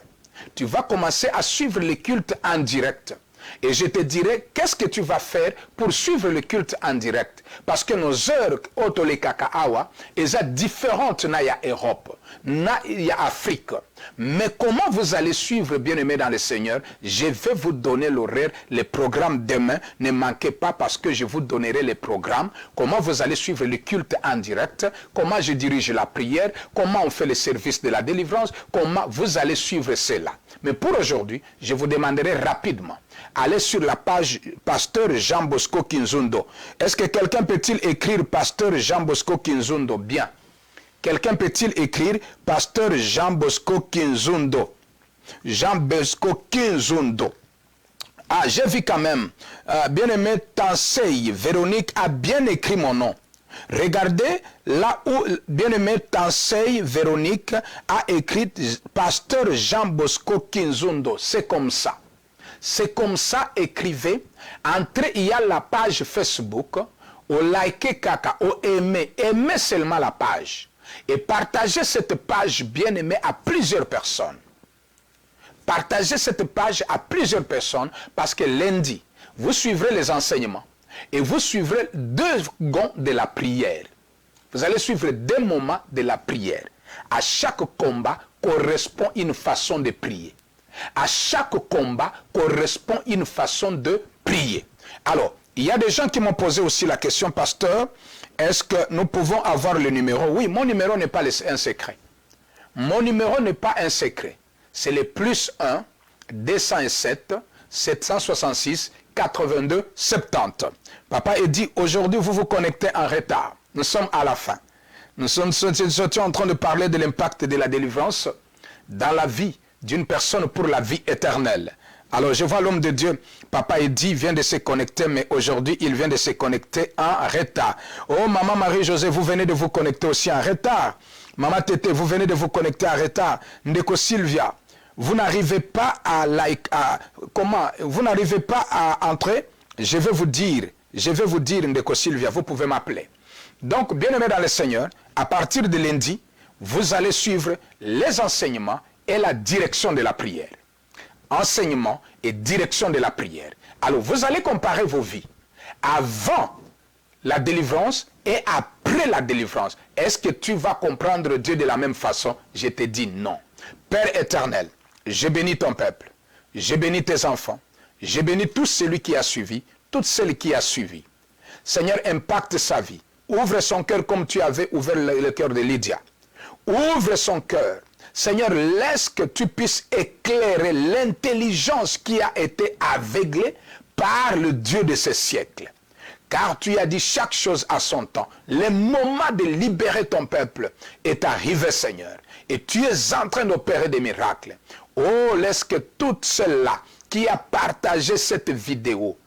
Tu vas commencer à suivre le culte en direct. Et je te dirai, qu'est-ce que tu vas faire pour suivre le culte en direct? Parce que nos heures, otole kakaawa, elles sont différentes dans l'Europe, dans l'Afrique. Mais comment vous allez suivre, bien-aimés dans le Seigneur? Je vais vous donner l'horaire, les programmes demain. Ne manquez pas parce que je vous donnerai les programmes. Comment vous allez suivre le culte en direct? Comment je dirige la prière? Comment on fait le service de la délivrance? Comment vous allez suivre cela? Mais pour aujourd'hui, je vous demanderai rapidement, allez sur la page Pasteur Jean Bosco Kinzundo. Est-ce que quelqu'un peut-il écrire Pasteur Jean Bosco Kinzundo? Bien. Quelqu'un peut-il écrire Pasteur Jean Bosco Kinzundo? Jean Bosco Kinzundo. Ah, j'ai vu quand même, bien-aimé Tansei, Véronique a bien écrit mon nom. Regardez là où bien-aimé Tansei Véronique a écrit Pasteur Jean Bosco Kinzundo. C'est comme ça. C'est comme ça, écrivez. Entrez, il y a la page Facebook. Au likez caca, au aimer. Aimez seulement la page. Et partagez cette page bien-aimée à plusieurs personnes. Partagez cette page à plusieurs personnes parce que lundi, vous suivrez les enseignements. Et vous suivrez 2 secondes de la prière. Vous allez suivre 2 moments de la prière. À chaque combat correspond une façon de prier. À chaque combat correspond une façon de prier. Alors, il y a des gens qui m'ont posé aussi la question, pasteur, est-ce que nous pouvons avoir le numéro? Oui, mon numéro n'est pas un secret. Mon numéro n'est pas un secret. C'est le +1 207 766 82 70. Papa a dit, aujourd'hui, vous vous connectez en retard. Nous sommes à la fin. Nous sommes en train de parler de l'impact de la délivrance dans la vie d'une personne pour la vie éternelle. Alors, je vois l'homme de Dieu, Papa Eddy vient de se connecter, mais aujourd'hui, il vient de se connecter en retard. Oh, Maman Marie-Josée, vous venez de vous connecter aussi en retard. Maman Tété, vous venez de vous connecter en retard. Ndeko Sylvia, vous n'arrivez pas à vous n'arrivez pas à entrer. Je vais vous dire, Ndeko Sylvia, vous pouvez m'appeler. Donc, bien-aimés dans le Seigneur, à partir de lundi, vous allez suivre les enseignements et la direction de la prière. Enseignement et direction de la prière. Alors, vous allez comparer vos vies avant la délivrance et après la délivrance. Est-ce que tu vas comprendre Dieu de la même façon? Je te dis non. Père éternel, je bénis ton peuple, je bénis tes enfants, je bénis tout celui qui a suivi, toute celle qui a suivi. Seigneur, impacte sa vie. Ouvre son cœur comme tu avais ouvert le cœur de Lydia. Ouvre son cœur. Seigneur, laisse que tu puisses éclairer l'intelligence qui a été aveuglée par le Dieu de ce siècle. Car tu as dit chaque chose à son temps. Le moment de libérer ton peuple est arrivé, Seigneur. Et tu es en train d'opérer des miracles. Oh, laisse que tout cela qui a partagé cette vidéo,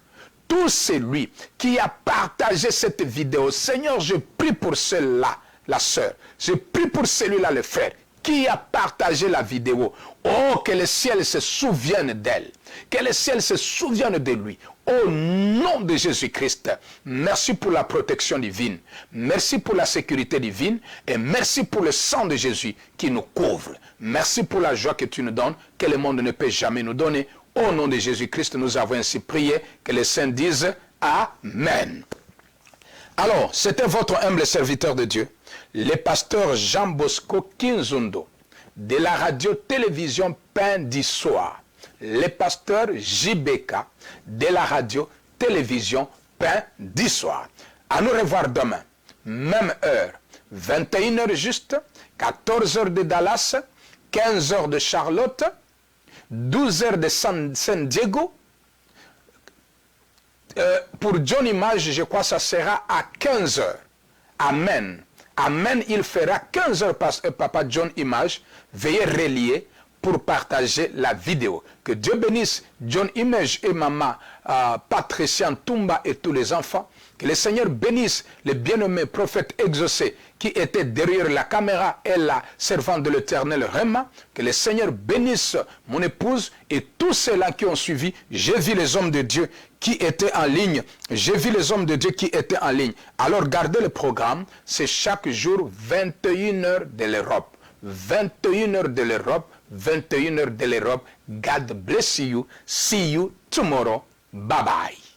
tout celui qui a partagé cette vidéo, Seigneur, je prie pour cela, la sœur. Je prie pour celui-là, le frère, qui a partagé la vidéo. Oh, que le ciel se souvienne d'elle. Que le ciel se souvienne de lui. Au nom de Jésus-Christ, merci pour la protection divine, merci pour la sécurité divine et merci pour le sang de Jésus qui nous couvre. Merci pour la joie que tu nous donnes, que le monde ne peut jamais nous donner. Au nom de Jésus-Christ, nous avons ainsi prié, que les saints disent Amen. Alors, c'était votre humble serviteur de Dieu, le pasteur Jean Bosco Kinzundo, de la radio-télévision Pain du Soir. Le pasteur JBK de la radio-télévision Pain du Soir. À nous revoir demain, même heure, 21h juste, 14h de Dallas, 15h de Charlotte, 12h de San Diego. Pour John Image, je crois que ça sera à 15h. Amen. Amen, il fera 15h, Papa John Image. Veuillez relier pour partager la vidéo. Que Dieu bénisse John Image et Maman Patricia Tumba et tous les enfants. Que le Seigneur bénisse les bien-aimés prophètes exaucés qui étaient derrière la caméra et la servante de l'Éternel Réma. Que le Seigneur bénisse mon épouse et tous ceux-là qui ont suivi. J'ai vu les hommes de Dieu qui étaient en ligne. J'ai vu les hommes de Dieu qui étaient en ligne. Alors gardez le programme. C'est chaque jour 21h de l'Europe. 21h de l'Europe. 21h de l'Europe. God bless you. See you tomorrow. Bye bye.